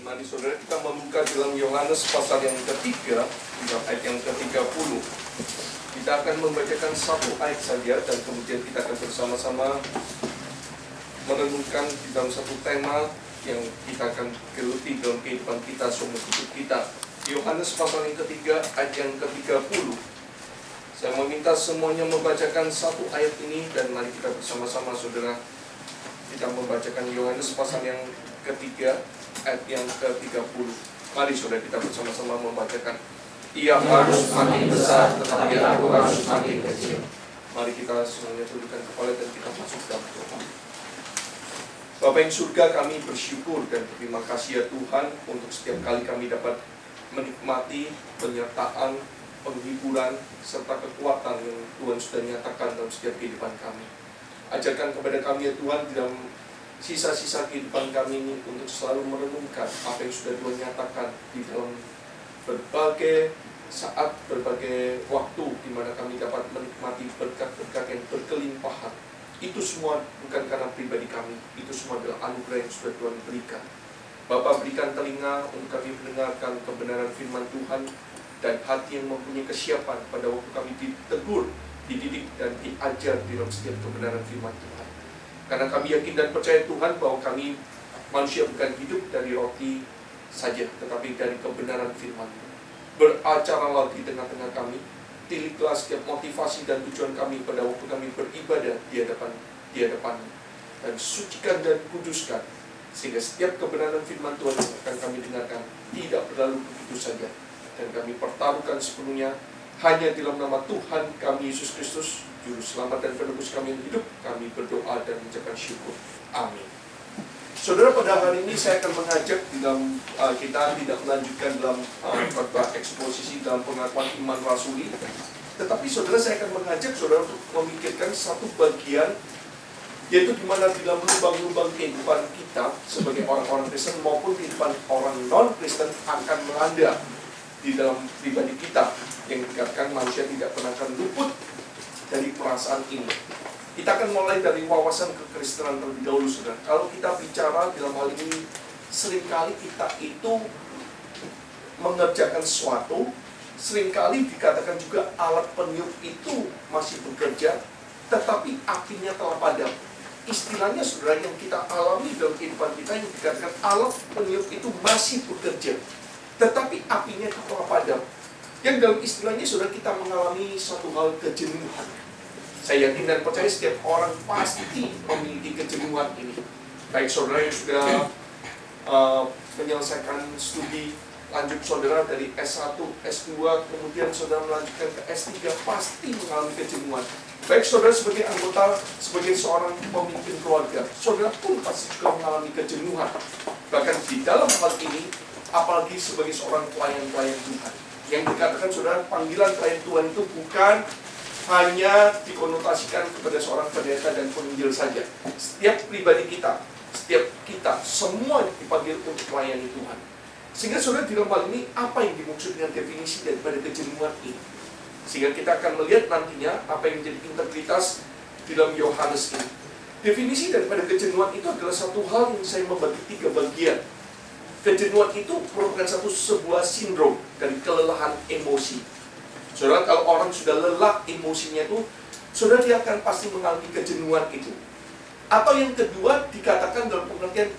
Mari saudara kita membuka dalam Yohanes pasal yang ketiga, ayat yang ke-30. Kita akan membacakan satu ayat saja dan kemudian kita akan bersama-sama merenungkan di dalam satu tema yang kita akan geluti dalam kehidupan kita, seumur hidup kita. Yohanes pasal yang ketiga, ayat yang ke-30. Saya meminta semuanya membacakan satu ayat ini dan mari kita bersama-sama saudara kita membacakan Yohanes pasal yang ketiga, ayat yang ke-30. Mari saudara kita bersama-sama membacakan. Ia harus makin besar, tetapi aku harus makin kecil. Mari kita semuanya tundukkan kepala dan kita masuk dalam doa. Bapa yang surga, kami bersyukur dan terima kasih ya Tuhan untuk setiap kali kami dapat menikmati penyertaan, penghiburan, serta kekuatan yang Tuhan sudah nyatakan dalam setiap kehidupan kami. Ajarkan kepada kami ya Tuhan di dalam sisa-sisa kehidupan kami ini untuk selalu merenungkan apa yang sudah Tuhan nyatakan di dalam berbagai saat, berbagai waktu di mana kami dapat menikmati berkat-berkat yang berkelimpahan. Itu semua bukan karena pribadi kami, itu semua adalah anugerah yang sudah Tuhan berikan. Bapa, berikan telinga untuk kami mendengarkan kebenaran firman Tuhan dan hati yang mempunyai kesiapan pada waktu kami ditegur, dididik dan diajar di dalam setiap kebenaran firman Tuhan. Karena kami yakin dan percaya Tuhan bahwa kami manusia bukan hidup dari roti saja, tetapi dari kebenaran firman. Beracaralah di tengah-tengah kami, tiliklah setiap motivasi dan tujuan kami pada waktu kami beribadah di hadapan dan sucikan dan kuduskan, sehingga setiap kebenaran firman Tuhan yang akan kami dengarkan tidak berlalu begitu saja, dan kami pertaruhkan sepenuhnya hanya dalam nama Tuhan kami Yesus Kristus, Juru Selamat dan Penebus kami yang hidup, kami berdoa dan mengucapkan syukur. Amin. Saudara, pada hari ini saya akan mengajak di dalam kita tidak melanjutkan dalam khotbah eksposisi dalam pengakuan iman rasuli, tetapi saudara saya akan mengajak saudara untuk memikirkan satu bagian, yaitu di mana di dalam lubang-lubang kehidupan kita sebagai orang-orang Kristen maupun kehidupan orang non-Kristen akan melanda di dalam pribadi kita, yang dikatakan manusia tidak pernah akan luput dari perasaan ini. Kita akan mulai dari wawasan kekristenan terlebih dahulu, saudara. Kalau kita bicara dalam hal ini, seringkali kita itu mengerjakan sesuatu, seringkali dikatakan juga alat peniup itu masih bekerja, tetapi apinya telah padam. Istilahnya saudara yang kita alami dalam kehidupan kita yang dikatakan alat peniup itu masih bekerja, tetapi apinya telah padam. Yang dalam istilahnya saudara kita mengalami suatu hal kejenuhan. Saya yakin dan percaya setiap orang pasti memiliki kejenuhan ini. Baik saudara yang sudah menyelesaikan studi lanjut saudara dari S1, S2, kemudian saudara melanjutkan ke S3, pasti mengalami kejenuhan. Baik saudara sebagai anggota, sebagai seorang pemimpin keluarga, saudara pun pasti juga mengalami kejenuhan. Bahkan di dalam hal ini, apalagi sebagai seorang pelayan-pelayan Tuhan. Yang dikatakan saudara, panggilan pelayan Tuhan itu bukan hanya dikonotasikan kepada seorang pendeta dan penginjil saja. Setiap pribadi kita, setiap kita, semua dipanggil untuk melayani Tuhan. Sehingga saudara di dalam hal ini, apa yang dimaksud dengan definisi daripada kejenuhan ini? Sehingga kita akan melihat nantinya apa yang menjadi integritas di dalam Yohanes ini. Definisi daripada kejenuhan itu adalah satu hal yang saya membagi 3 bagian. Kejenuhan itu merupakan sebuah sindrom dari kelelahan emosi. Saudara, kalau orang sudah lelah emosinya itu, saudara dia akan pasti mengalami kejenuhan itu. Atau yang kedua, dikatakan dalam pengertian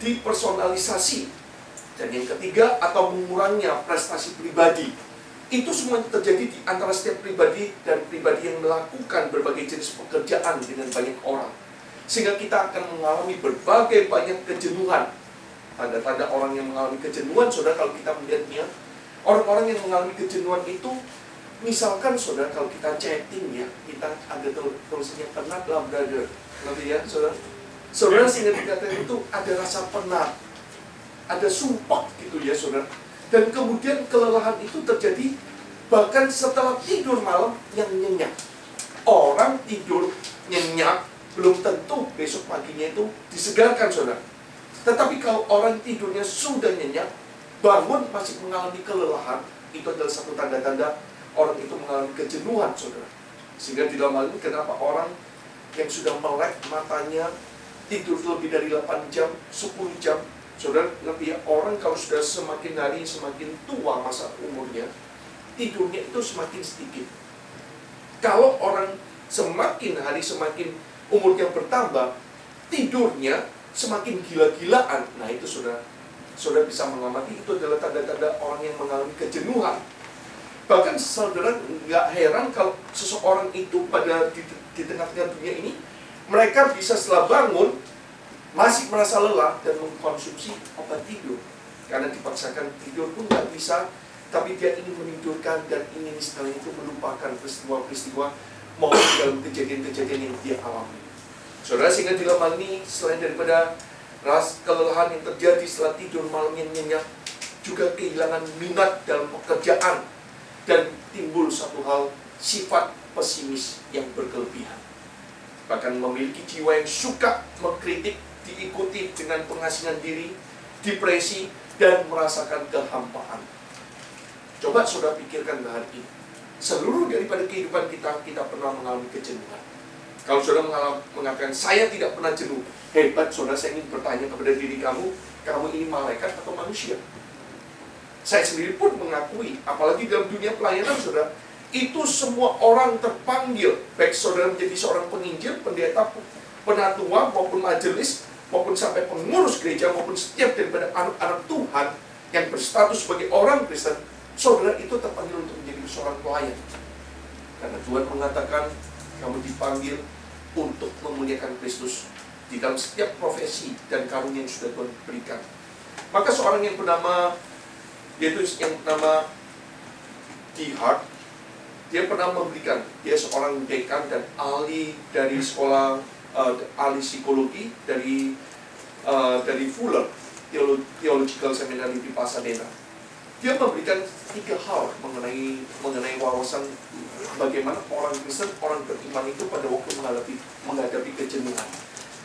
dipersonalisasi. Dan yang ketiga, atau mengurangnya prestasi pribadi. Itu semua terjadi di antara setiap pribadi dan pribadi yang melakukan berbagai jenis pekerjaan dengan banyak orang. Sehingga kita akan mengalami berbagai banyak kejenuhan. Tanda-tanda orang yang mengalami kejenuhan, saudara, kalau kita melihatnya, orang-orang yang mengalami kejenuhan itu, misalkan saudara, kalau kita chatting ya, kita ada tulisannya penat lah brother, nanti ya saudara. Saudara sehingga dikatakan itu ada rasa penat, ada sumpah gitu ya saudara. Dan kemudian kelelahan itu terjadi bahkan setelah tidur malam yang nyenyak. Orang tidur nyenyak belum tentu besok paginya itu disegarkan saudara. Tetapi kalau orang tidurnya sudah nyenyak, bangun masih mengalami kelelahan, itu adalah satu tanda-tanda orang itu mengalami kejenuhan, saudara. Sehingga di dalam hal ini, kenapa orang yang sudah melek matanya, tidur lebih dari 8 jam, 10 jam, Saudara ngerti ya, orang kalau sudah semakin hari semakin tua masa umurnya, tidurnya itu semakin sedikit. Kalau orang semakin hari semakin umurnya bertambah, tidurnya semakin gila-gilaan. Nah itu saudara bisa mengamati, itu adalah tanda-tanda orang yang mengalami kejenuhan. Bahkan saudara nggak heran kalau seseorang itu di tengah-tengah dunia ini, mereka bisa setelah bangun masih merasa lelah dan mengkonsumsi obat tidur. Karena dipaksakan tidur pun nggak bisa, tapi dia ingin menidurkan dan ingin setelah itu melupakan peristiwa-peristiwa maupun dalam kejadian-kejadian yang dia alami. Saudara, sehingga dalam hal ini selain daripada rasa kelelahan yang terjadi setelah tidur malam yang nyenyak, juga kehilangan minat dalam pekerjaan dan timbul satu hal, sifat pesimis yang berkelebihan. Bahkan memiliki jiwa yang suka mengkritik, diikuti dengan pengasingan diri, depresi, dan merasakan kehampaan. Coba saudara pikirkan hari ini, seluruh daripada kehidupan kita pernah mengalami kejenuhan. Kalau saudara mengatakan, saya tidak pernah jenuh, hebat. Saudara, saya ingin bertanya kepada diri kamu ini malaikat atau manusia? Saya sendiri pun mengakui, apalagi dalam dunia pelayanan saudara, itu semua orang terpanggil, baik saudara menjadi seorang penginjil, pendeta, penatua, maupun majelis, maupun sampai pengurus gereja, maupun setiap daripada anak-anak Tuhan yang berstatus sebagai orang Kristen, saudara itu terpanggil untuk menjadi seorang pelayan. Karena Tuhan mengatakan, kamu dipanggil untuk memuliakan Kristus di dalam setiap profesi dan karunia yang sudah Tuhan berikan. Maka seorang yang bernama, yaitu yang bernama D. Hart, dia pernah memberikan, dia seorang dekan dan ahli dari sekolah, ahli psikologi dari Fuller Theological Seminary di Pasadena. Dia memberikan 3 hal mengenai wawasan bagaimana orang Kristen, orang beriman itu pada waktu menghadapi kejenuhan.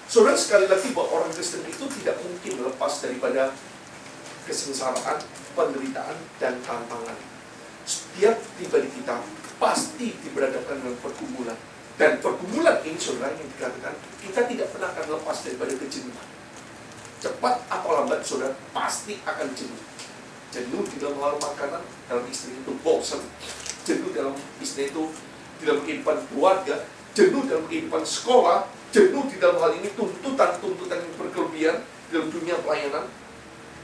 Saudara, sekali lagi bahwa orang Kristen itu tidak mungkin lepas daripada kesengsaraan, penderitaan, dan tantangan. Setiap pribadi kita pasti diberhadapkan dengan pergumulan. Dan pergumulan ini, saudara, yang dikatakan kita tidak pernah akan lepas daripada kejenuhan. Cepat atau lambat, saudara, pasti akan jenuh. Jenuh di dalam hal makanan, dalam istri itu bosan. Jenuh dalam istri itu dalam kehidupan keluarga, jenuh dalam kehidupan sekolah, jenuh di dalam hal ini tuntutan yang berkelebihan dalam dunia pelayanan.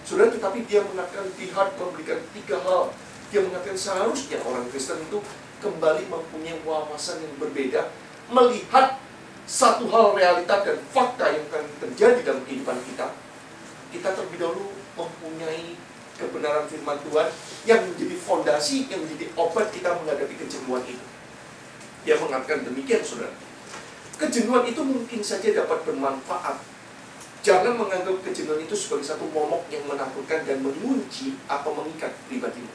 Saudara, tetapi dia mengatakan, Hart memberikan 3 hal. Dia mengatakan seharusnya orang Kristen itu kembali mempunyai wawasan yang berbeda, melihat satu hal realita dan fakta yang akan terjadi dalam kehidupan kita. Kita terlebih dahulu mempunyai kebenaran firman Tuhan yang menjadi fondasi, yang menjadi obat kita menghadapi kejenuhan itu. Dia mengatakan demikian, saudara. Kejenuhan itu mungkin saja dapat bermanfaat. Jangan menganggap kejenuhan itu sebagai satu momok yang menakutkan dan mengunci atau mengikat pribadimu.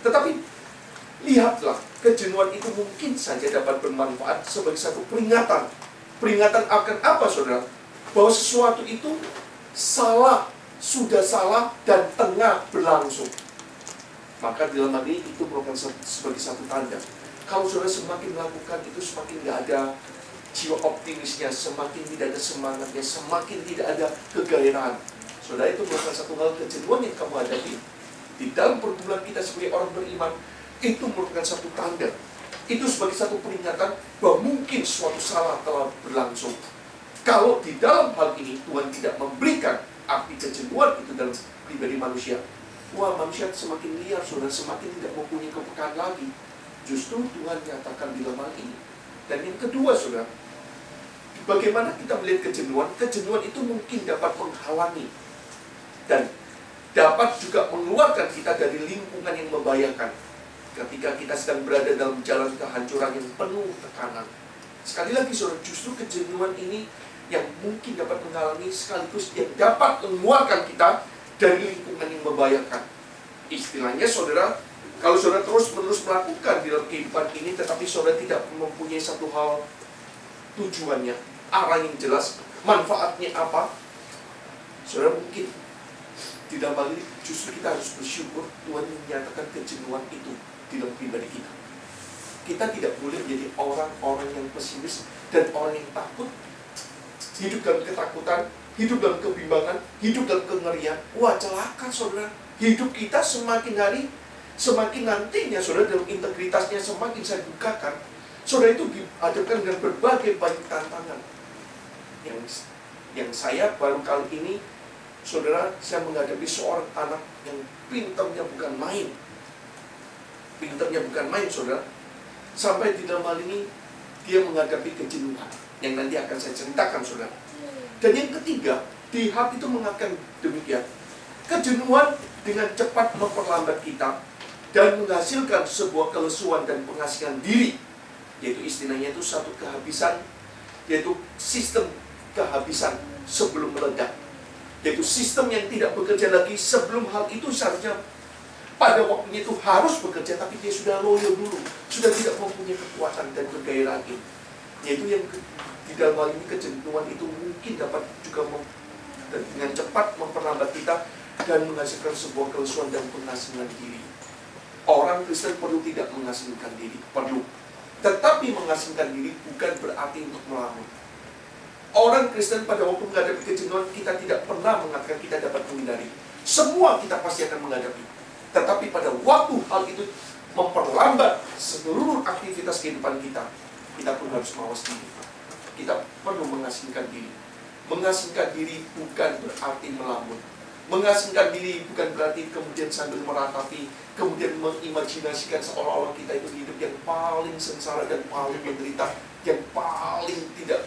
Tetapi lihatlah, kejenuhan itu mungkin saja dapat bermanfaat sebagai satu peringatan. Peringatan akan apa, saudara? Bahwa sesuatu itu salah, sudah salah, dan tengah berlangsung. Maka dalam hal ini itu merupakan sebagai satu tanda. Kalau saudara semakin melakukan itu, semakin tidak ada jiwa optimisnya, semakin tidak ada semangatnya, semakin tidak ada kegairahan. Saudara, itu merupakan satu hal kejenuhan yang kamu hadapi. Di dalam pergumulan kita sebagai orang beriman, itu merupakan satu tanda. Itu sebagai satu peringatan bahwa mungkin suatu salah telah berlangsung. Kalau di dalam hal ini Tuhan tidak memberikan arti kejenuhan itu dalam pribadi manusia, wah, manusia semakin liar, saudara, semakin tidak mempunyai kepekaan lagi. Justru Tuhan nyatakan di dalam hal ini. Dan yang kedua, saudara, bagaimana kita melihat kejenuhan? Kejenuhan itu mungkin dapat menghalangi dan dapat juga mengeluarkan kita dari lingkungan yang membahayakan. Ketika kita sedang berada dalam jalan kehancuran yang penuh tekanan. Sekali lagi, saudara, justru kejenuhan ini yang mungkin dapat menghalangi, sekaligus yang dapat mengeluarkan kita dari lingkungan yang membahayakan. Istilahnya, saudara, kalau saudara terus-menerus melakukan di dalam kehidupan ini, tetapi saudara tidak mempunyai satu hal tujuannya, arah yang jelas, manfaatnya apa, saudara, mungkin di dalam hal ini justru kita harus bersyukur Tuhan menyatakan kejenuhan itu di dalam pribadi kita. Kita tidak boleh menjadi orang-orang yang pesimis dan orang yang takut, hidup dalam ketakutan, hidup dalam kebimbangan, hidup dalam kengerian, wah celaka saudara. Hidup kita semakin hari, semakin nantinya saudara dalam integritasnya semakin saya bukakan, saudara itu dihadapkan dengan berbagai banyak tantangan. Yang saya baru kali ini, saudara, saya menghadapi seorang anak yang pintarnya bukan main. Pintarnya bukan main, saudara. Sampai di dalam hal ini, dia menghadapi kejenuhan. Yang nanti akan saya ceritakan, saudara. Dan yang ketiga, di hal itu mengatakan demikian. Kejenuhan dengan cepat memperlambat kita dan menghasilkan sebuah kelesuan dan pengasingan diri. Yaitu istilahnya itu satu kehabisan, yaitu sistem kehabisan sebelum meledak. Yaitu sistem yang tidak bekerja lagi sebelum hal itu seharusnya pada waktunya itu harus bekerja, tapi dia sudah loyo dulu, sudah tidak mempunyai kekuatan dan kegairahan. Yaitu yang di dalam hal ini kejenuhan itu mungkin dapat juga dengan cepat memperlambat kita dan menghasilkan sebuah kelesuan dan pengasingan diri. Orang Kristen perlu tidak mengasingkan diri, perlu. Tetapi mengasingkan diri bukan berarti untuk melamun. Orang Kristen pada waktu menghadapi kejenuhan, kita tidak pernah mengatakan kita dapat menghindari. Semua kita pasti akan menghadapi. Tetapi pada waktu hal itu memperlambat seluruh aktivitas kehidupan kita, kita pun harus mawas diri. Kita perlu mengasingkan diri. Mengasingkan diri bukan berarti melamun. Mengasingkan diri bukan berarti kemudian sambil meratapi, kemudian mengimajinasikan seolah-olah kita itu hidup yang paling sengsara dan paling menderita, yang paling tidak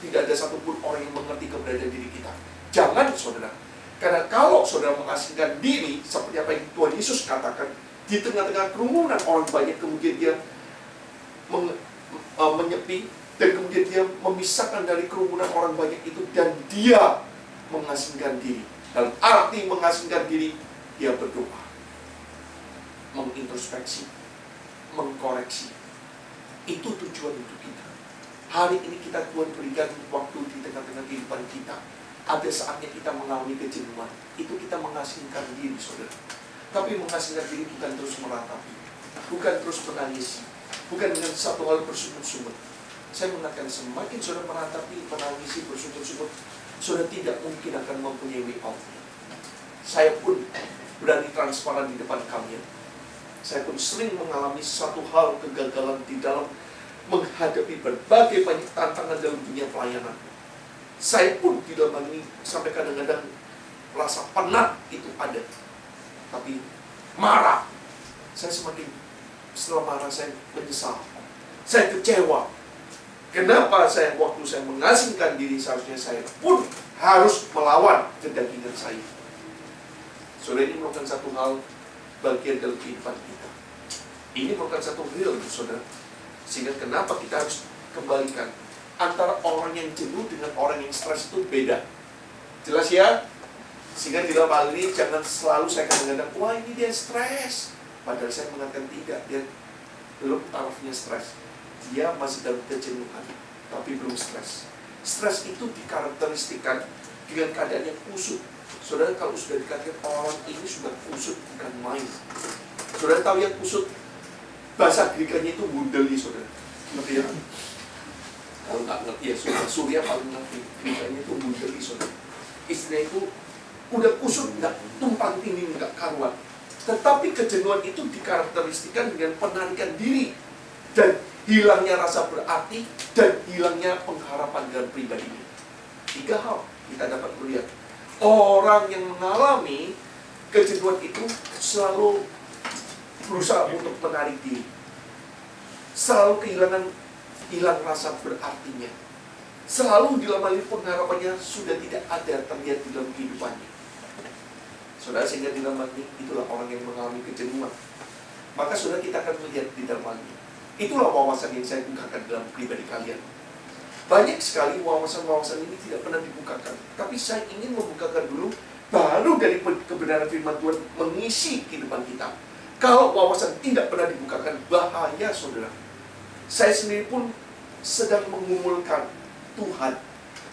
ada satupun orang yang mengerti keberadaan diri kita. Jangan, saudara. Karena kalau saudara mengasingkan diri, seperti apa yang Tuhan Yesus katakan, di tengah-tengah kerumunan orang banyak, kemudian dia menyepi, dan kemudian dia memisahkan dari kerumunan orang banyak itu, dan dia mengasingkan diri. Dalam arti mengasingkan diri, dia berdoa, mengintrospeksi, mengkoreksi. Itu tujuan hidup kita. Hari ini kita Tuhan berikan waktu di tengah-tengah kehidupan kita. Ada saatnya kita mengalami kejenuhan. Itu kita mengasingkan diri, saudara. Tapi mengasingkan diri bukan terus meratapi, bukan terus menangisi, bukan dengan satu hal bersungut-sungut. Saya mengatakan semakin saudara meratapi, menangisi, bersungut-sungut, saudara tidak mungkin akan mempunyai way out. Saya pun berani transparan di depan kalian. Saya pun sering mengalami satu hal kegagalan di dalam menghadapi berbagai banyak tantangan dalam dunia pelayanan. Saya pun di dalam hal ini sampai kadang-kadang rasa penat itu ada. Tapi marah. Saya semakin setelah marah saya menyesal. Saya kecewa. Kenapa waktu saya mengasingkan diri, seharusnya saya pun harus melawan kedagingan saya. Saudara, ini merupakan satu hal bagian dalam kehidupan kita. Ini merupakan satu real, saudara. Sehingga kenapa kita harus kembalikan antara orang yang jenuh dengan orang yang stres itu beda. Jelas ya? Sehingga di dalam hal ini jangan selalu saya kadang-kadang, wah ini dia stres. Padahal saya mengatakan tidak, dia belum tarafnya stres. Dia masih dalam kejenuhan, tapi belum stres. Stres itu dikarakteristikan dengan keadaan yang kusut. Saudara, kalau sudah dikatakan orang ini sudah kusut, bukan main. Saudara tahu yang kusut? Bahasa Greek-nya itu wundeli, saudara. Ngerti ya? Kalau nggak ngerti ya, Surya paling ngerti. Greek-nya itu wundeli, saudara. Istilah itu udah kusut, nggak tumpang tindih, nggak karuan. Tetapi kejenuhan itu dikarakteristikan dengan penarikan diri dan hilangnya rasa berarti dan hilangnya pengharapan dalam pribadinya. 3 hal kita dapat melihat. Orang yang mengalami kejenuhan itu selalu berusaha untuk menarik diri. Selalu hilang rasa berartinya. Selalu di dalam hal ini pengharapannya sudah tidak ada terlihat di dalam kehidupannya. Saudara, sehingga di dalam hal ini itulah orang yang mengalami kejenuhan. Maka saudara, kita akan melihat di dalam hal ini. Itulah wawasan yang saya bukakan dalam pribadi kalian. Banyak sekali wawasan-wawasan ini tidak pernah dibukakan. Tapi saya ingin membukakan dulu, baru dari kebenaran firman Tuhan mengisi kehidupan kita. Kalau wawasan tidak pernah dibukakan, bahaya, saudara. Saya sendiri pun sedang mengumulkan Tuhan.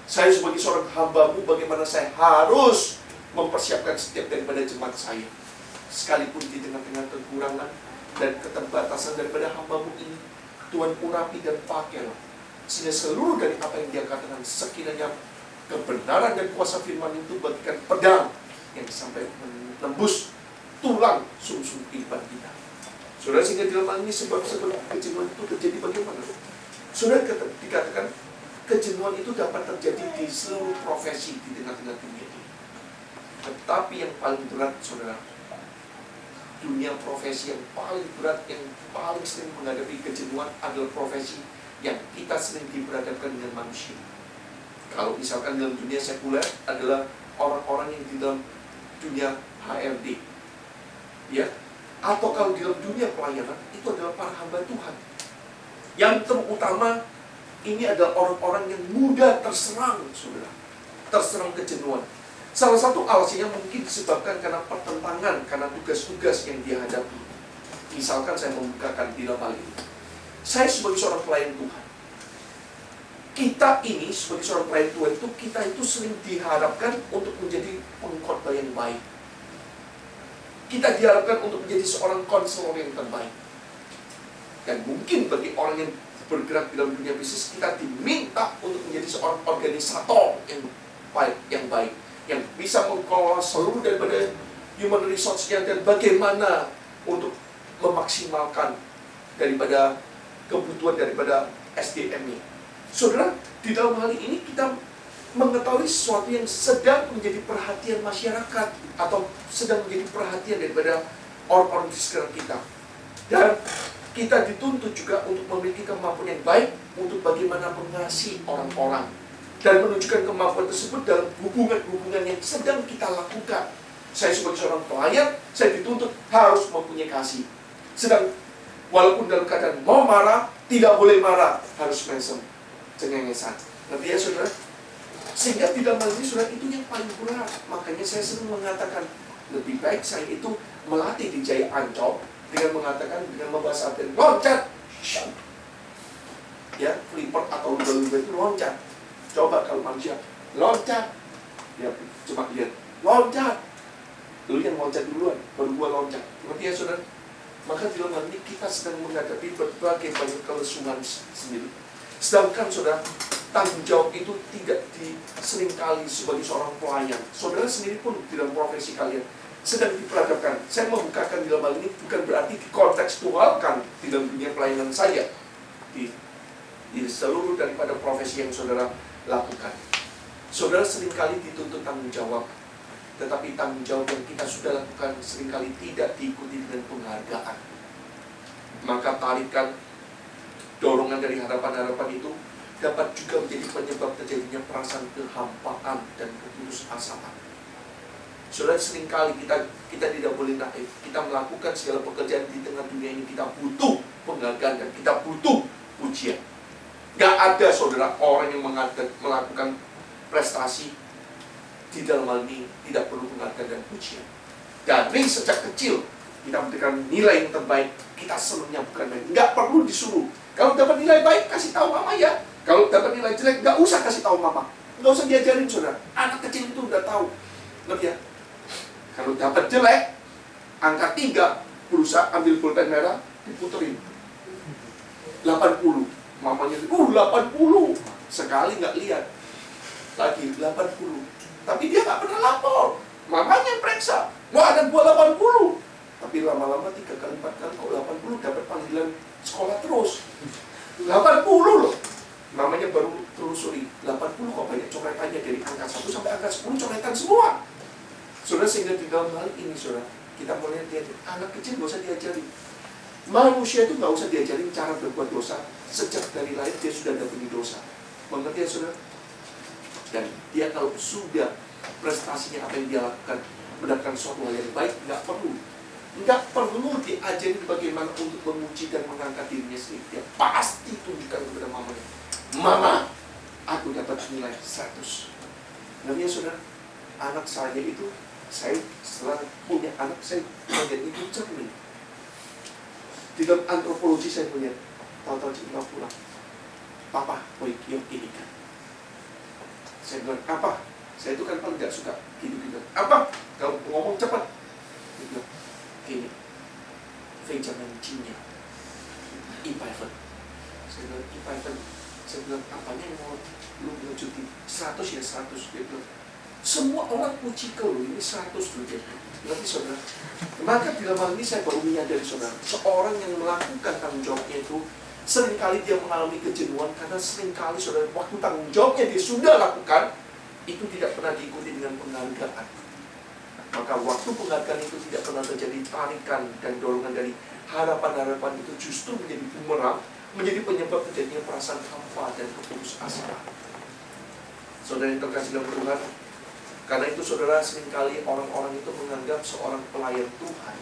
Saya sebagai seorang hamba-Mu, bagaimana saya harus mempersiapkan setiap daripada jemaat saya. Sekalipun di tengah-tengah kekurangan dan keterbatasan daripada hamba-Mu ini, Tuhan urapi dan pakailah. Sehingga seluruh dari apa yang Dia katakan, sekiranya Kebenaran dan kuasa firman itu bagikan pedang yang sampai menembus tulang sum-sum kehidupan kita. Saudara, sehingga dalam hal ini sebab-sebab kejenuhan itu terjadi bagaimana? Saudara, dikatakan kejenuhan itu dapat terjadi di seluruh profesi di tengah-tengah dunia ini. Tetapi yang paling berat, saudara, dunia profesi yang paling berat, yang paling sering menghadapi kejenuhan adalah profesi yang kita sering diperhadapkan dengan manusia. Kalau misalkan dalam dunia sekuler adalah orang-orang yang di dalam dunia HRD, ya, atau kalau di dalam dunia pelayanan itu adalah para hamba Tuhan. Yang terutama ini adalah orang-orang yang mudah terserang, saudara, terserang kejenuhan. Salah satu alasannya mungkin disebabkan karena pertentangan, karena tugas-tugas yang dia hadapi. Misalkan saya membukakan di dalam hal ini, saya sebagai seorang pelayan Tuhan, kita ini sebagai seorang pelayan Tuhan itu, kita itu sering diharapkan untuk menjadi pengkhotbah yang baik. Kita diharapkan untuk menjadi seorang konselor yang terbaik. Dan mungkin bagi orang yang bergerak di dalam dunia bisnis, kita diminta untuk menjadi seorang organisator yang baik, yang bisa mengelola seluruh daripada human resource-nya dan bagaimana untuk memaksimalkan daripada kebutuhan daripada SDM-nya. Saudara, di dalam hal ini kita mengetahui sesuatu yang sedang menjadi perhatian masyarakat atau sedang menjadi perhatian daripada orang-orang di sekitar kita. Dan kita dituntut juga untuk memiliki kemampuan yang baik untuk bagaimana mengasihi orang-orang dan menunjukkan kemampuan tersebut dalam hubungan-hubungan yang sedang kita lakukan. Saya sebagai seorang pelayan, saya dituntut harus mempunyai kasih. Sedang walaupun dalam keadaan mau marah, tidak boleh marah, harus mesem, cengengesan. Ngerti ya, saudara? Sehingga tidak hal ini, saudara, itu yang paling berat. Makanya saya sering mengatakan, lebih baik saya itu melatih di Jaya Ancol dengan mengatakan, dengan membahas artian loncat, ya, flipper atau lumba-lumba itu loncat. Coba kalau manusia loncat, ya, cuma lihat loncat, lu yang loncat duluan, baru gua loncat. Ngerti ya, saudara? Maka di dalam hal ini kita sedang menghadapi berbagai banyak kelesuan sendiri. Sedangkan, saudara, tanggung jawab itu tidak seringkali sebagai seorang pelayan. Saudara sendiri pun di dalam profesi kalian sedang diperhadapkan. Saya membukakan di dalam hal ini bukan berarti dikontekstualkan di dalam dunia pelayanan saya di seluruh daripada profesi yang saudara lakukan. Saudara seringkali dituntut tanggung jawab, tetapi tanggung jawab yang kita sudah lakukan seringkali tidak diikuti dengan penghargaan. Maka tarikan dorongan dari harapan-harapan itu dapat juga menjadi penyebab terjadinya perasaan kehampaan dan keputusasaan. Saudara, seringkali kita tidak boleh naif. Kita melakukan segala pekerjaan di tengah dunia ini, kita butuh penghargaan dan kita butuh pujian. Gak ada, saudara, orang yang melakukan prestasi di dalam hal ini tidak perlu penghargaan dan pujian. Dari sejak kecil kita memberikan nilai yang terbaik, kita senangnya bukan main. Gak perlu disuruh. Kalau dapat nilai baik, kasih tahu mama ya. Kalau dapat nilai jelek, gak usah kasih tahu mama. Gak usah diajarin, saudara. Anak kecil itu udah tahu. Ngerti ya? Kalau dapat jelek, angka 3, berusaha ambil pulpen merah, diputerin 80. Mamanya, 80. Sekali nggak lihat. Lagi 80. Tapi dia nggak pernah lapor. Mamanya periksa. Wah, ada gua 80. Tapi lama-lama 3 kali 4 kali kok 80, dapat panggilan sekolah terus. 80 loh. Mamanya baru telusuri. 80 kok banyak coretannya, dari angka 1 sampai angka 10 coretan semua. Saudara, sehingga di dalam hal ini, saudara, kita mulai lihat anak kecil gak usah diajari. Manusia itu gak usah diajarin cara berbuat dosa. Sejak dari lahir dia sudah ada benih dosa. Mengerti ya, saudara? Dan dia kalau sudah prestasinya apa yang dia lakukan mendapatkan suatu hal yang baik, nggak perlu diajarin bagaimana untuk memuji dan mengangkat dirinya sendiri. Dia pasti tunjukkan kepada mamanya, mama, aku dapat nilai 100. Namanya, saudara, anak saya itu, saya setelah punya anak, saya menjadi itu cermin. Di dalam antropologi saya punya, tahu-tahu cerita pulang, papa, yang ini kan. Saya bilang, apa? Saya itu kan paling gak suka gitu-gitu. Apa? Kalau ngomong cepat. Dia bilang, gini, Benjamin Cinya, E-Python. Saya bilang, E-Python. Saya bilang, apanya yang mau lu bilang cuti? 100 ya, 100. Dia bilang, semua orang puji kau, ini 100 loh dia. Nanti saudara, maka dalam hal ini saya baru menyadari saudara, seorang yang melakukan tanggung jawabnya itu seringkali dia mengalami kejenuhan karena seringkali saudara, waktu tanggung jawabnya dia sudah lakukan, itu tidak pernah diikuti dengan penghargaan. Maka waktu penghargaan itu tidak pernah terjadi tarikan dan dorongan dari harapan-harapan itu justru menjadi bumerang, menjadi penyebab terjadinya perasaan hampa dan keputusasaan. Saudara yang terkasih dalam Tuhan, karena itu saudara, seringkali orang-orang itu menganggap seorang pelayan Tuhan,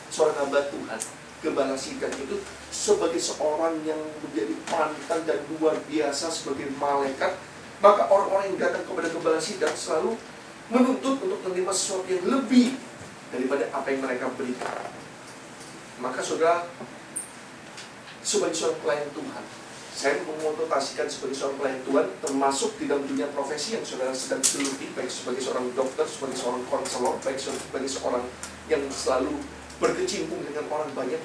seorang hamba Tuhan, Gembala Sidang itu sebagai seorang yang menjadi panutan dan luar biasa sebagai malaikat. Maka orang-orang yang datang kepada Gembala Sidang selalu menuntut untuk menerima sesuatu yang lebih daripada apa yang mereka berikan. Maka saudara, sebagai seorang pelayan Tuhan, saya memotivasikan sebagai seorang pelayan Tuhan, termasuk di dalam dunia profesi yang saudara sedang geluti, baik sebagai seorang dokter, sebagai seorang konselor, baik sebagai seorang yang selalu berkecimpung dengan orang banyak.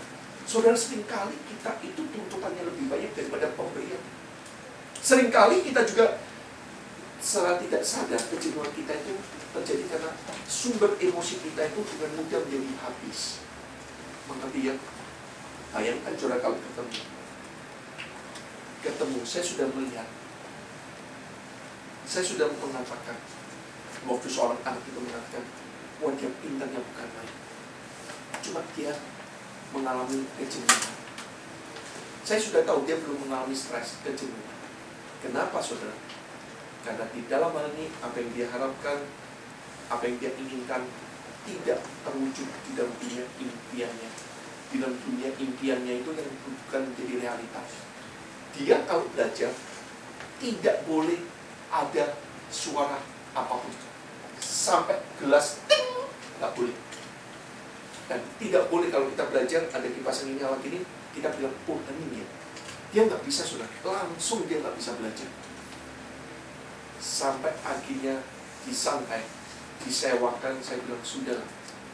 Saudara, seringkali kita itu tuntutannya lebih banyak daripada pemberian. Seringkali kita juga secara tidak sadar kejenuhan kita itu terjadi karena sumber emosi kita itu dengan mudah menjadi habis. Mengerti ya? Bayangkan saudara kalau ketemu, saya sudah melihat, saya sudah mengatakan, waktu seorang anak itu mengatakan, wah dia pintarnya bukan main, cuma dia mengalami kejenuhan. Saya sudah tahu dia belum mengalami stres, kejenuhan. Kenapa saudara? Karena di dalam hal ini, apa yang dia harapkan, apa yang dia inginkan, tidak terwujud di dalam dunia impiannya. Di dalam dunia impiannya itu yang bukan menjadi realitas. Dia kalau belajar tidak boleh ada suara apapun, sampai gelas ting, nggak boleh. Dan tidak boleh kalau kita belajar ada kipas angin nyala gini, kita bilang oh ini dia nggak bisa sudah, langsung dia nggak bisa belajar. Sampai akhirnya disantai, disewakan, saya bilang sudah.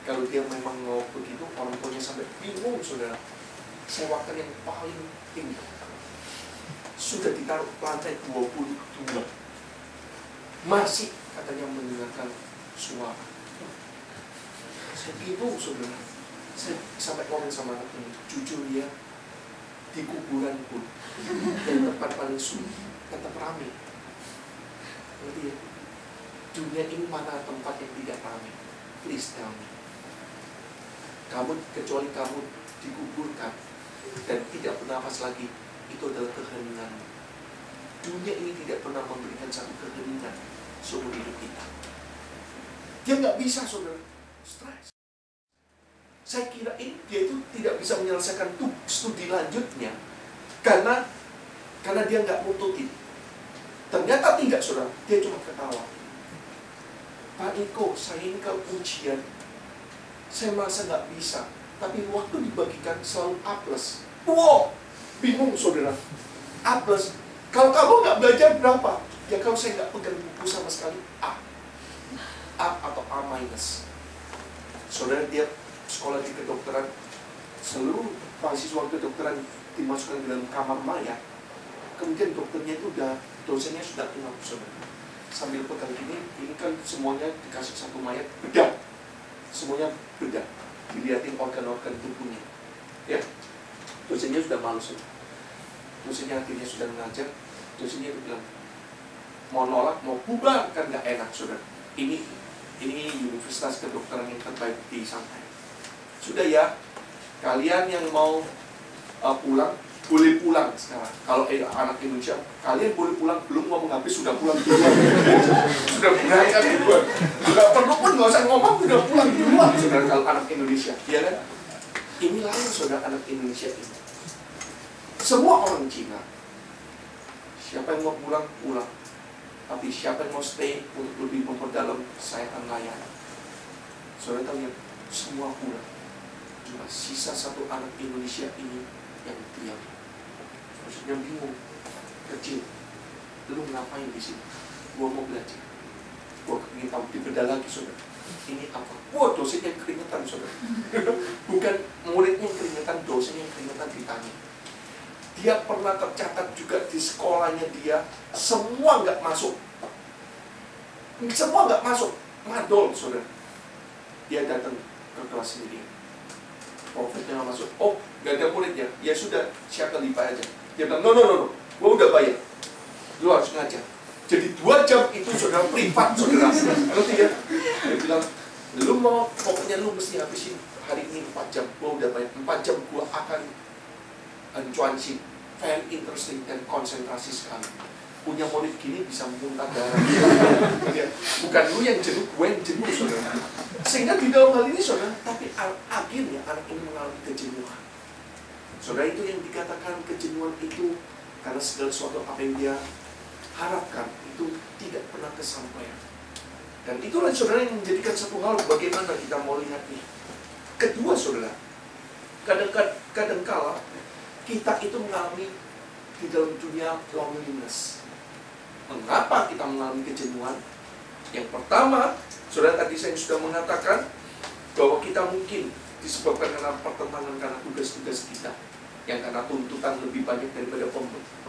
Kalau dia memang mau begitu, orang tuanya sampai bingung saudara. Sewakan yang paling tinggi. Sudah ditaruh lantai 22, masih katanya mendengarkan suara. Saya bingung saudara. Saya sampai ngomong sama anak ini, jujur ya, di kuburan pun yang tempat paling sunyi tetap ramai. Ngerti ya? Dunia ini mana tempat yang tidak ramai? Please tell me. Kamu, kecuali kamu dikuburkan dan tidak bernafas lagi, itu adalah keheningan. Dunia ini tidak pernah memberikan satu keheningan seumur hidup kita. Dia nggak bisa saudara, stres. Saya kira ini dia itu tidak bisa menyelesaikan studi lanjutnya karena dia nggak nututin. Ternyata tidak saudara, dia cuma ketawa. Pak Iko, saya ini kalau ujian, saya merasa nggak bisa, tapi waktu dibagikan selalu A+. Wow, bingung saudara. A+, kalau kamu nggak belajar berapa? Ya kalau saya nggak pegang buku sama sekali, A atau A-. Saudara, dia sekolah di kedokteran, seluruh mahasiswa kedokteran dimasukkan ke dalam kamar mayat. Kemudian dokternya itu dosennya sudah tengah saudara. Sambil pegang ini kan semuanya dikasih satu mayat, bedah. Semuanya bedah, dilihatin organ-organ tubuhnya. Ya, dosennya sudah malu saudara. Dosennya akhirnya sudah mengajar, dosennya itu bilang, mau nolak, mau bubar, kan nggak enak saudara. Ini universitas kedokteran yang terbaik di Shanghai. Sudah ya, kalian yang mau pulang, boleh pulang sekarang. Kalau anak Indonesia, kalian boleh pulang, belum ngomong habis, sudah pulang duluan. Sudah berangkat duluan. Nggak perlu pun, nggak usah ngomong, sudah pulang duluan. Saudara, kalau anak Indonesia, ya kan? Inilah yang saudara anak Indonesia ini. Semua orang Cina, siapa yang mau pulang, pulang. Tapi siapa yang mau stay untuk lebih memperdalam, saya akan layani. Saudara tahu ya, semua pulang. Cuma sisa satu anak Indonesia ini yang diam. Maksudnya bingung, kecil. Lu ngapain di sini? Gua mau belajar. Gua ingin tahu dibedah lagi saudara. Ini apa? Wah, dosennya keringetan saudara. Bukan muridnya yang keringetan, dosennya yang keringetan ditanya. Dia pernah tercatat juga di sekolahnya dia, semua nggak masuk. Semua nggak masuk, madol saudara. Dia datang ke kelas sendiri. Profitnya nggak masuk. Oh, nggak ada muridnya. Ya sudah, siapa lipat aja. Dia bilang, no, gue udah bayar. Lu harus ngajar. Jadi 2 jam itu saudara privat saudara. Ngerti ya? Dia bilang, lu mau, pokoknya lu mesti habisin hari ini 4 jam. Gue udah bayar 4 jam, gue akan cuansi. Very interesting dan konsentrasi sekali. Punya murid gini bisa muntah darah. Bukan lu yang jenuh, gue yang jenuh saudara. Sehingga di dalam hal ini saudara, tapi akhirnya anak ini mengalami kejenuhan. Saudara, itu yang dikatakan kejenuhan itu karena segala sesuatu apa yang dia harapkan itu tidak pernah kesampaian. Dan itulah saudara yang menjadikan satu hal bagaimana kita mau lihatnya. Kedua saudara, kadang-kala kita itu mengalami di dalam dunia loneliness. Mengapa kita mengalami kejenuhan? Yang pertama, saudara, tadi saya sudah mengatakan bahwa kita mungkin disebabkan karena pertentangan, karena tugas-tugas kita yang karena tuntutan lebih banyak daripada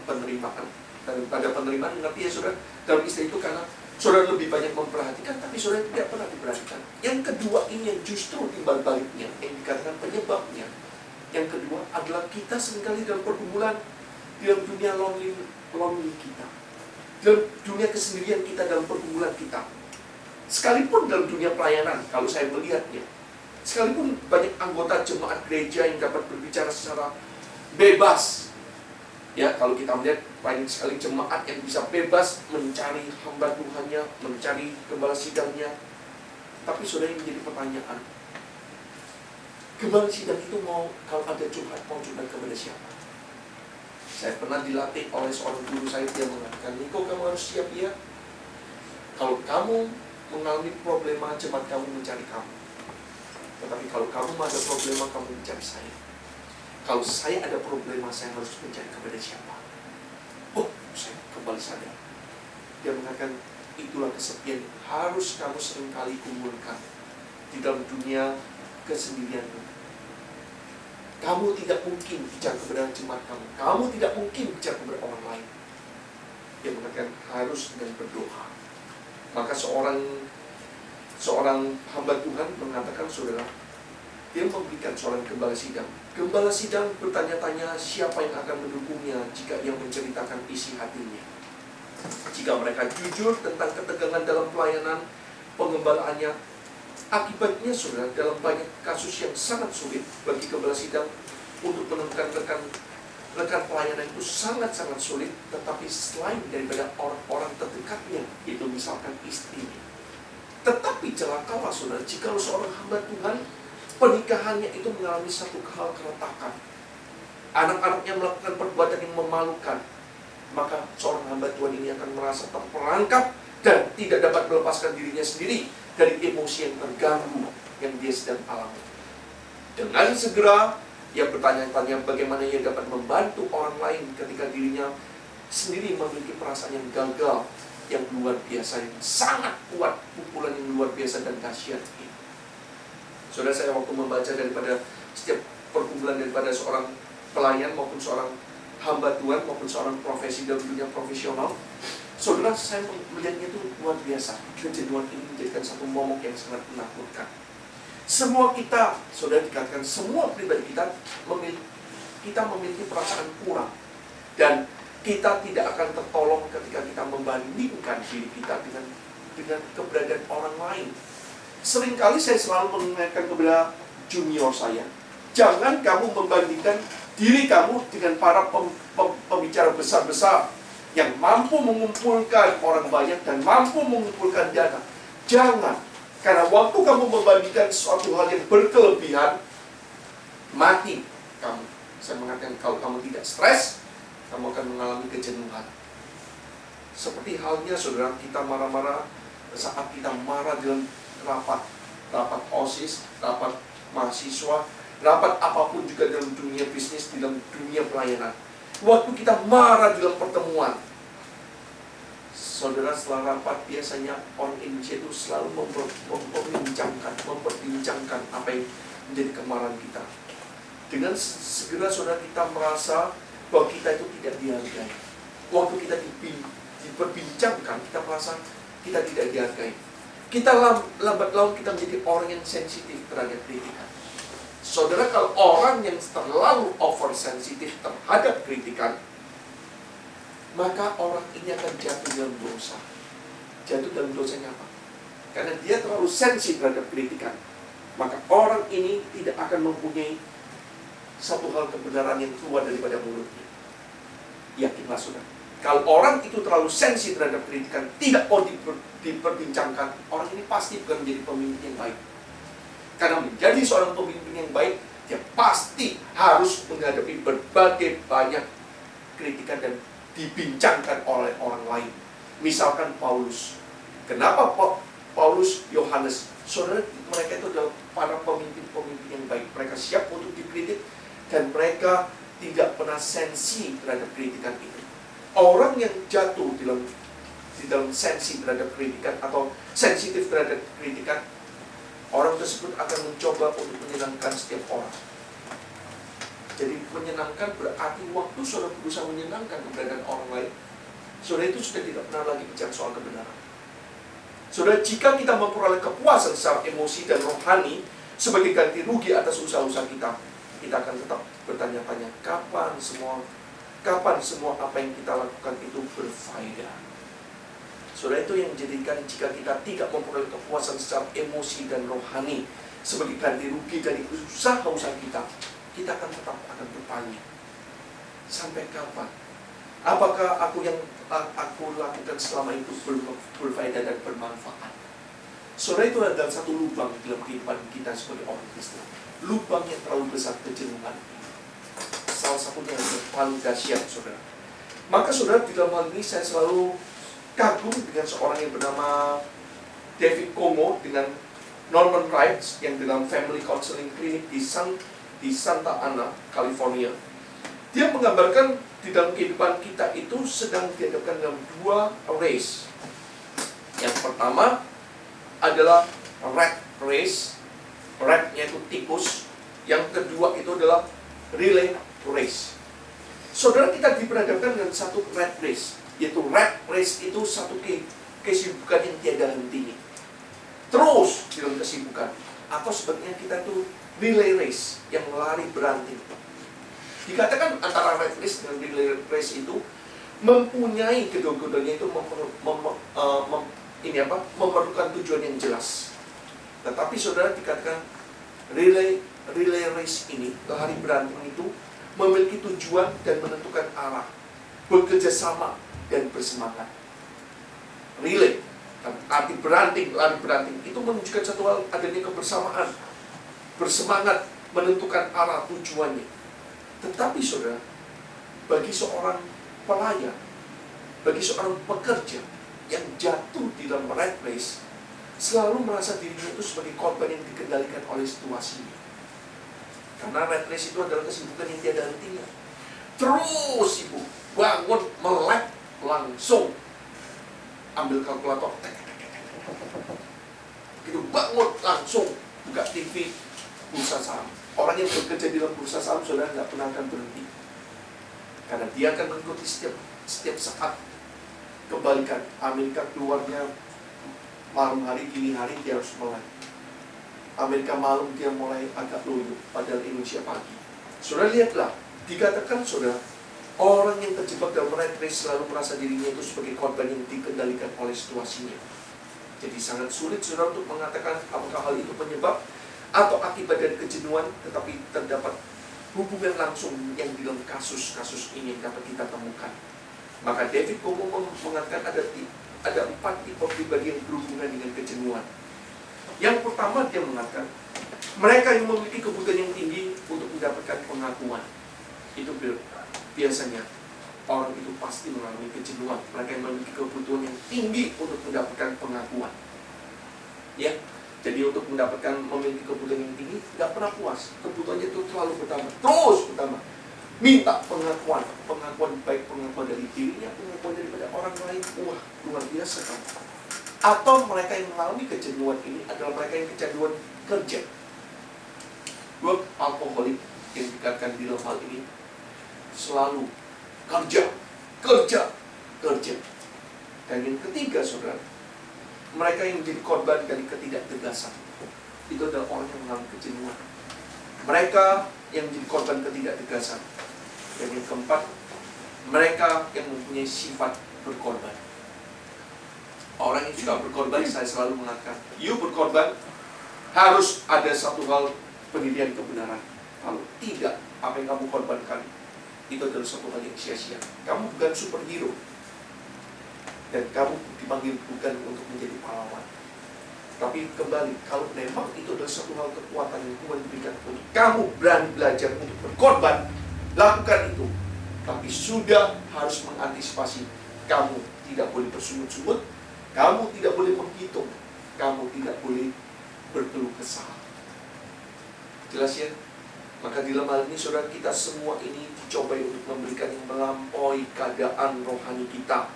penerimaan. Daripada penerimaan, ngerti ya saudara? Dalam istilah itu karena saudara lebih banyak memperhatikan, tapi saudara tidak pernah diperhatikan. Yang kedua ini yang justru timbal baliknya, yang dikatakan penyebabnya. Yang kedua adalah kita seringkali dalam pergumulan, dalam dunia lonely kita, dalam dunia kesendirian kita, dalam pergumulan kita. Sekalipun dalam dunia pelayanan, kalau saya melihatnya, sekalipun banyak anggota jemaat gereja yang dapat berbicara secara bebas, ya, kalau kita melihat banyak sekali jemaat yang bisa bebas mencari hamba Tuhannya, mencari gembala sidangnya. Tapi saudara, yang menjadi pertanyaan, gembala sidang itu mau, kalau ada curhat, mau curhat kepada siapa? Saya pernah dilatih oleh seorang guru saya, dia mengatakan, Niko, kamu harus siap ya. Kalau kamu mengalami problema, jemaat kamu mencari kamu. Tetapi kalau kamu ada problema, kamu mencari saya. Kalau saya ada problema, saya harus mencari kepada siapa? Oh, saya kembali sadar. Dia mengatakan, itulah kesepian harus kamu seringkali kumpulkan di dalam dunia kesendirianmu. Kamu tidak mungkin bicara kepada jemaat kamu. Kamu tidak mungkin bicara kepada orang lain. Dia mengatakan harus dengan berdoa. Maka seorang hamba Tuhan mengatakan, saudara, dia memberikan seorang gembala sidang. Gembala sidang bertanya-tanya siapa yang akan mendukungnya jika ia menceritakan isi hatinya. Jika mereka jujur tentang ketegangan dalam pelayanan pengembalaannya, akibatnya saudara, dalam banyak kasus yang sangat sulit bagi gembala sidang untuk menemukan rekan pelayanan itu sangat-sangat sulit. Tetapi selain daripada orang-orang terdekatnya, itu misalkan istrinya. Tetapi celakalah saudara, jika seorang hamba Tuhan pernikahannya itu mengalami satu hal keretakan, anak-anaknya melakukan perbuatan yang memalukan, maka seorang hamba Tuhan ini akan merasa terperangkap dan tidak dapat melepaskan dirinya sendiri dari emosi yang terganggu yang dia sedang alami. Dengan segera ia bertanya-tanya bagaimana ia dapat membantu orang lain ketika dirinya sendiri memiliki perasaan yang gagal, yang luar biasa, yang sangat kuat, pukulan yang luar biasa dan dahsyat ini. Saudara, saya waktu membaca daripada setiap perkumpulan daripada seorang pelayan maupun seorang hamba Tuhan maupun seorang profesi dalam dunia profesional, saudara, saya melihatnya itu luar biasa. Kejenuhan ini menjadikan satu momok yang sangat menakutkan. Semua kita, saudara, dikatakan semua pribadi kita memiliki perasaan kurang, dan kita tidak akan tertolong ketika kita membandingkan diri kita dengan keberadaan orang lain. Seringkali saya selalu mengingatkan kepada junior saya, jangan kamu membandingkan diri kamu dengan para pembicara besar-besar yang mampu mengumpulkan orang banyak dan mampu mengumpulkan dana. Jangan, karena waktu kamu membandingkan suatu hal yang berkelebihan, mati kamu. Saya mengatakan, kalau kamu tidak stres, kamu akan mengalami kejenuhan. Seperti halnya saudara, kita marah-marah saat kita marah dalam rapat OSIS, rapat mahasiswa, rapat apapun juga dalam dunia bisnis, dalam dunia pelayanan. Waktu kita marah dalam pertemuan, saudara, setelah rapat biasanya orang Indonesia itu selalu memperbincangkan apa yang menjadi kemarahan kita. Dengan segera saudara, kita merasa bahwa kita itu tidak dihargai. Waktu kita diperbincangkan, kita merasa kita tidak dihargai. Kita lambat laun kita menjadi orang yang sensitif terhadap kritikan. Saudara, kalau orang yang terlalu oversensitif terhadap kritikan, maka orang ini akan jatuh dalam dosa. Jatuh dalam dosanya apa? Karena dia terlalu sensitif terhadap kritikan, maka orang ini tidak akan mempunyai satu hal kebenaran yang keluar daripada mulutnya. Yakinlah saudara, kalau orang itu terlalu sensitif terhadap kritikan, tidak mau diperbincangkan, orang ini pasti bukan menjadi pemimpin yang baik. Karena menjadi seorang pemimpin yang baik, dia pasti harus menghadapi berbagai banyak kritikan dan dibincangkan oleh orang lain. Misalkan Paulus. Kenapa Paulus, Yohanes? Saudara, mereka itu adalah para pemimpin-pemimpin yang baik. Mereka siap untuk dikritik dan mereka tidak pernah sensi terhadap kritikan itu. Orang yang jatuh di dalam sensi terhadap kritikan atau sensitif terhadap kritikan, orang tersebut akan mencoba untuk menyenangkan setiap orang. Jadi menyenangkan berarti waktu saudara berusaha menyenangkan keberadaan orang lain, saudara itu sudah tidak pernah lagi bicara soal kebenaran. Saudara, jika kita memperoleh kepuasan secara emosi dan rohani sebagai ganti rugi atas usaha-usaha kita, kita akan tetap bertanya-tanya, kapan semua apa yang kita lakukan itu berfaedah. Saudara, itu yang menjadikan jika kita tidak memperoleh kepuasan secara emosi dan rohani sebagai ganti rugi dari usaha-usaha kita, kita akan tetap bertanya, sampai kapan? Apakah aku lakukan selama itu berfaedah dan bermanfaat? Saudara, itu adalah satu lubang dalam kehidupan kita sebagai orang Kristen. Lubang yang terlalu besar, kejenuhan. Salah satunya yang paling dahsyat, saudara. Maka saudara, di dalam hal ini saya selalu kagum dengan seorang yang bernama David Como dengan Norman Wright yang dalam Family Counseling Clinic di Santa Ana, California. Dia menggambarkan di dalam kehidupan kita itu sedang dihadapkan dalam dua race. Yang pertama adalah rat race, rat-nya itu tikus. Yang kedua itu adalah relay race. Saudara, kita diperhadapkan dengan satu rat race, yaitu rat race itu satu kesibukan yang tiada hentinya, terus dalam kesibukan. Atau sebaliknya kita itu relay race, yang lari beranting. Dikatakan antara rat race dan relay race itu mempunyai kedua-duanya itu memerlukan tujuan yang jelas. Tetapi saudara, dikatakan relay race ini, lari beranting itu memiliki tujuan dan menentukan arah, bekerja sama dan bersemangat. Relay, arti beranting, lari beranting itu menunjukkan satu hal, adanya kebersamaan, bersemangat, menentukan arah tujuannya. Tetapi saudara, bagi seorang pelayan, bagi seorang pekerja yang jatuh di dalam rat race, selalu merasa dirinya itu sebagai korban yang dikendalikan oleh situasinya. Karena rat race itu adalah kesibukan yang tiada hentinya. Terus sibuk, bangun, melek, langsung ambil kalkulator, begitu bangun langsung buka TV, bursa saham. Orang yang bekerja di dalam bursa saham, saudara, nggak pernah akan berhenti, karena dia akan mengikuti setiap saat. Kebalikan, Amerika keluarnya malam hari, dini hari dia harus melek. Amerika malam dia mulai agak loyo, padahal Indonesia pagi. Saudara, lihatlah, dikatakan saudara, orang yang terjebak dalam rat race selalu merasa dirinya itu sebagai korban yang dikendalikan oleh situasinya. Jadi sangat sulit saudara untuk mengatakan apakah hal itu penyebab atau akibat dari kejenuhan, tetapi terdapat hubungan langsung yang di dalam kasus-kasus ini yang dapat kita temukan. Maka David Como mengatakan ada 4 tipe pribadi yang berhubungan dengan kejenuhan. Yang pertama, dia mengatakan mereka yang memiliki kebutuhan yang tinggi untuk mendapatkan pengakuan. Itu biasanya orang itu pasti mengalami kejenuhan. Mereka yang memiliki kebutuhan yang tinggi untuk mendapatkan pengakuan. Ya, jadi untuk memiliki kebutuhan yang tinggi, nggak pernah puas. Kebutuhannya itu terlalu bertambah, terus bertambah. Minta pengakuan baik pengakuan dari dirinya, pengakuan daripada orang lain. Wah, luar biasa kan? Atau mereka yang mengalami kejenuhan ini adalah mereka yang kecanduan kerja. Workaholic yang dikatakan di dalam hal ini selalu kerja. Dan yang ketiga saudara, mereka yang menjadi korban dari ketidaktegasan. Itu adalah orang yang mengalami kejenuhan. Mereka yang menjadi korban ketidaktegasan. Dan yang keempat, mereka yang mempunyai sifat berkorban. Orang yang juga berkorban, saya selalu mengatakan, you berkorban, harus ada satu hal pendirian kebenaran. Kalau tidak, apa yang kamu korbankan, itu adalah satu hal yang sia-sia. Kamu bukan superhero. Dan kamu dipanggil bukan untuk menjadi pahlawan. Tapi kembali, kalau memang itu adalah satu hal kekuatan yang Tuhan berikan untuk kamu berani belajar untuk berkorban, lakukan itu. Tapi sudah harus mengantisipasi. Kamu tidak boleh bersungut-sungut, kamu tidak boleh menghitung, kamu tidak boleh berkeluh kesah. Jelas ya? Maka di dalam hal ini, saudara, kita semua ini dicobai untuk memberikan yang melampaui keadaan rohani kita.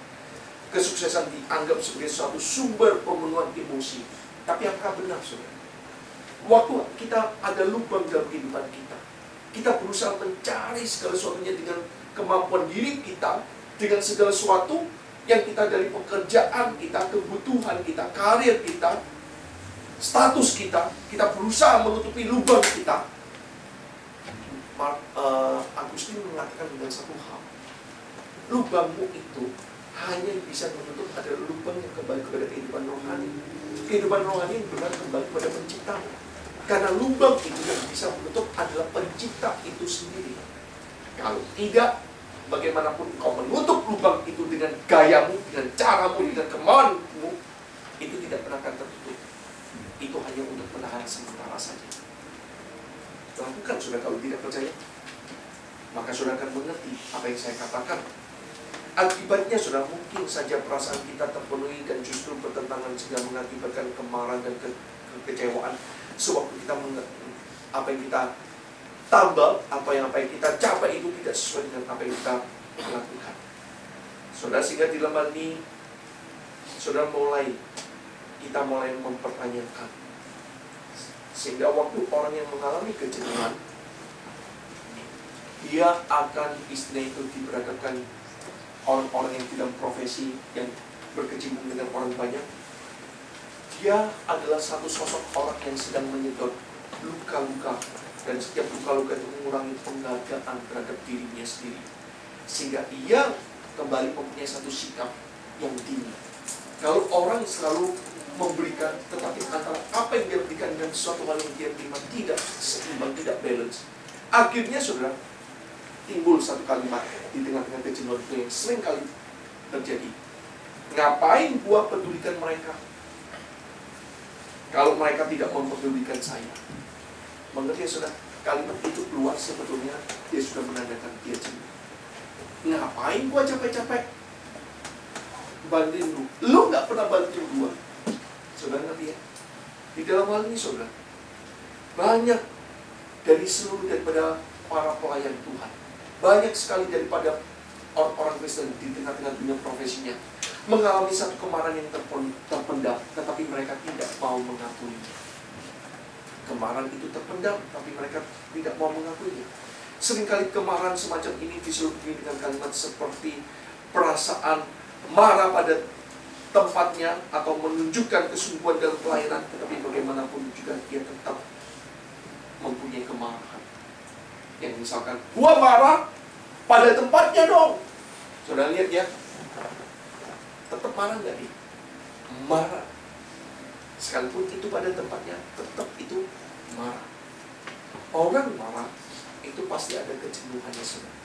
Kesuksesan dianggap sebagai suatu sumber pemenuhan emosi. Tapi apakah benar, saudara? Waktu kita ada lubang dalam kehidupan kita, kita berusaha mencari segala sesuatunya dengan kemampuan diri kita, dengan segala sesuatu yang kita dari pekerjaan kita, kebutuhan kita, karir kita, status kita, kita berusaha menutupi lubang kita. Agustin mengatakan dengan satu hal, lubangmu itu hanya bisa menutup ada lubang yang kembali kepada kehidupan rohani. Kehidupan rohani yang benar kembali kepada penciptamu. Karena lubang itu yang bisa menutup adalah pencipta itu sendiri. Kalau tidak, bagaimanapun kau menutup lubang itu dengan gayamu, dengan caramu, dengan kemauanmu, itu tidak pernah akan tertutup. Itu hanya untuk menahan sementara saja. Lakukan, saudara, kalau tidak percaya, maka saudara akan mengerti apa yang saya katakan. Akibatnya, saudara, mungkin saja perasaan kita terpenuhi dan justru bertentangan sehingga mengakibatkan kemarahan dan kekecewaan. Sewaktu kita apa yang kita tambal, apa yang kita capai itu tidak sesuai dengan apa yang kita lakukan. Saudara, sehingga di dalam hal ini, saudara kita mulai mempertanyakan. Sehingga waktu orang yang mengalami kejenuhan, dia akan istilah itu diberagamkan orang-orang yang tidak profesi, yang berkecimpung dengan orang banyak. Dia adalah satu sosok orang yang sedang menyedot luka-luka, dan setiap luka-luka itu mengurangi penghargaan terhadap dirinya sendiri, sehingga ia kembali mempunyai satu sikap yang tinggi. Kalau orang selalu memberikan, tetapi antara apa yang dia berikan dan sesuatu hal yang dia terima tidak seimbang, tidak balance, akhirnya, saudara, timbul satu kalimat di tengah-tengah kejenuhan itu yang sering kali terjadi. Ngapain gua pedulikan mereka kalau mereka tidak mempedulikan saya? Mengerti ya, saudara? Kalimat itu keluar sebetulnya dia sudah menandakan dia jenuh. Ngapain gua capek-capek bantuin lu? Lu gak pernah bantuin gua. Saudara ngerti ya? Di dalam hal ini, saudara, banyak daripada para pelayan Tuhan, banyak sekali daripada orang-orang Kristen di tengah-tengah dunia profesinya mengalami satu kemarahan yang terpendam, tetapi mereka tidak mau mengakuinya. Kemarahan itu terpendam, tapi mereka tidak mau mengakuinya. Seringkali kemarahan semacam ini diseluruhi dengan kalimat seperti perasaan marah pada tempatnya atau menunjukkan kesungguhan dalam pelayanan, tetapi bagaimanapun juga dia tetap mempunyai kemarahan. Yang misalkan, gua marah pada tempatnya dong. Saudara lihat ya, tetap marah nggak nih? Marah. Sekalipun itu pada tempatnya, tetap itu marah. Orang marah itu pasti ada kejenuhannya, saudara.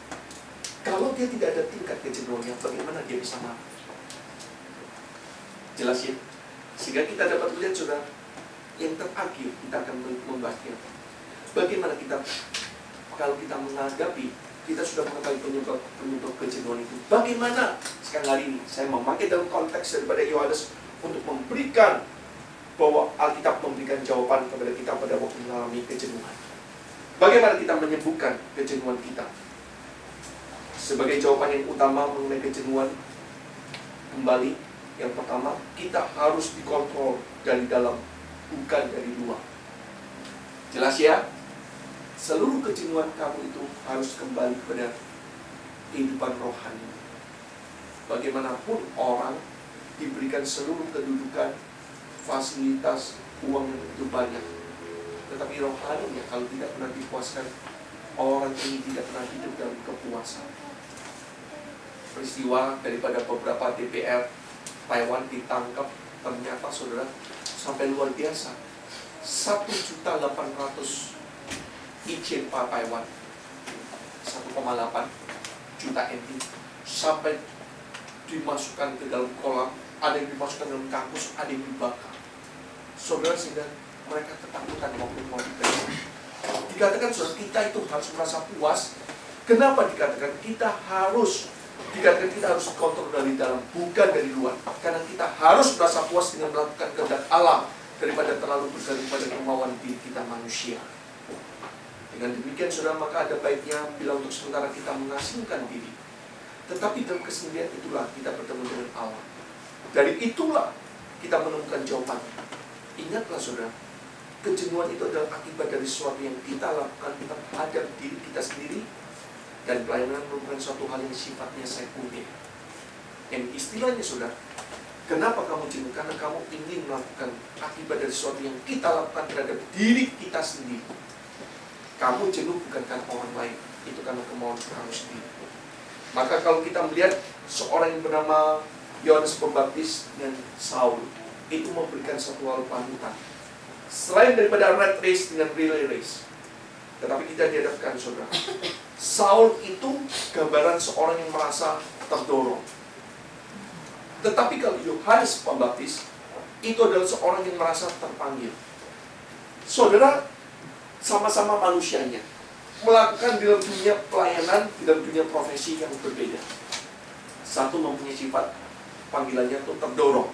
Kalau dia tidak ada tingkat kejenuhannya, bagaimana dia bisa marah? Jelas ya? Sehingga kita dapat melihat, saudara, yang terakhir kita akan membahasnya. Bagaimana kita, kalau kita menghadapi, kita sudah mengetahui penyebab kejenuhan itu. Bagaimana? Sekarang hari ini, saya memakai dalam konteks daripada Yohanes untuk memberikan bahwa Alkitab memberikan jawaban kepada kita pada waktu mengalami kejenuhan. Bagaimana kita menyembuhkan kejenuhan kita? Sebagai jawaban yang utama mengenai kejenuhan, kembali, yang pertama, kita harus dikontrol dari dalam, bukan dari luar. Jelas ya? Seluruh kejenuhan kamu itu harus kembali kepada kehidupan rohani. Bagaimanapun orang diberikan seluruh kedudukan, fasilitas, uang yang begitu banyak. Tetapi rohaninya kalau tidak pernah dipuaskan, orang ini tidak pernah hidup dalam kepuasan. Peristiwa daripada beberapa DPR Taiwan ditangkap, ternyata saudara, sampai luar biasa. 1.800.000 izin Pak Taiwan, 1,8 juta NT, sampai dimasukkan ke dalam kolam, ada yang dimasukkan dalam kampus, ada yang dibakar. Saudara, sehingga mereka ketakutan waktu mau diperiksa. Dikatakan saudara, kita itu harus merasa puas. Kenapa dikatakan kita harus kontrol dari dalam, bukan dari luar. Karena kita harus merasa puas dengan melakukan kehendak Allah daripada terlalu bergantung pada kemauan diri kita manusia. Dengan demikian saudara, maka ada baiknya bila untuk sementara kita mengasingkan diri. Tetapi dalam kesendirian itulah kita bertemu dengan Allah. Dari itulah kita menemukan jawaban. Ingatlah saudara, kejenuhan itu adalah akibat dari sesuatu yang kita lakukan terhadap diri kita sendiri. Dan pelayanan merupakan suatu hal yang sifatnya sekunder. Yang istilahnya saudara, kenapa kamu jenuh? Karena kamu ingin melakukan akibat dari sesuatu yang kita lakukan terhadap diri kita sendiri. Kamu jenuh bukan karena orang lain, itu karena kemauan kamu sendiri. Maka kalau kita melihat seorang yang bernama Yohanes Pembaptis dan Saul, itu memberikan satu hal panutan. Selain daripada rat race dengan relay race, tetapi kita dihadapkan saudara, Saul itu gambaran seorang yang merasa terdorong. Tetapi kalau Yohanes Pembaptis, itu adalah seorang yang merasa terpanggil. Saudara, sama-sama manusianya melakukan dalam dunia pelayanan, dalam dunia profesi yang berbeda. Satu mempunyai sifat panggilannya itu terdorong,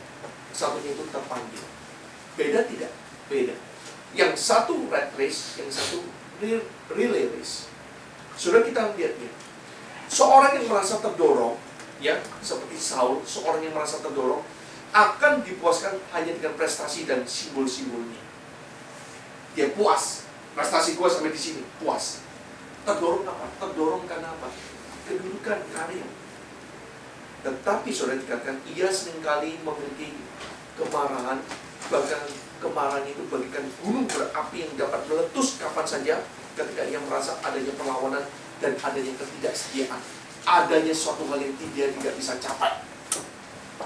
satunya itu terpanggil. Beda tidak? Beda. Yang satu rat race, yang satu relay race. Sudah kita lihatnya, seorang yang merasa terdorong, ya seperti Saul, seorang yang merasa terdorong akan dipuaskan hanya dengan prestasi dan simbol-simbolnya. Dia puas, prestasi gua sampai di sini, puas. Terdorong apa? Terdorong karena apa? Kedudukan, karir. Tetapi saudara dikatakan, ia seringkali memiliki kemarahan, bahkan kemarahan itu bagikan gunung berapi yang dapat meletus kapan saja ketika ia merasa adanya perlawanan dan adanya ketidaksetiaan, adanya suatu hal yang dia tidak bisa capai.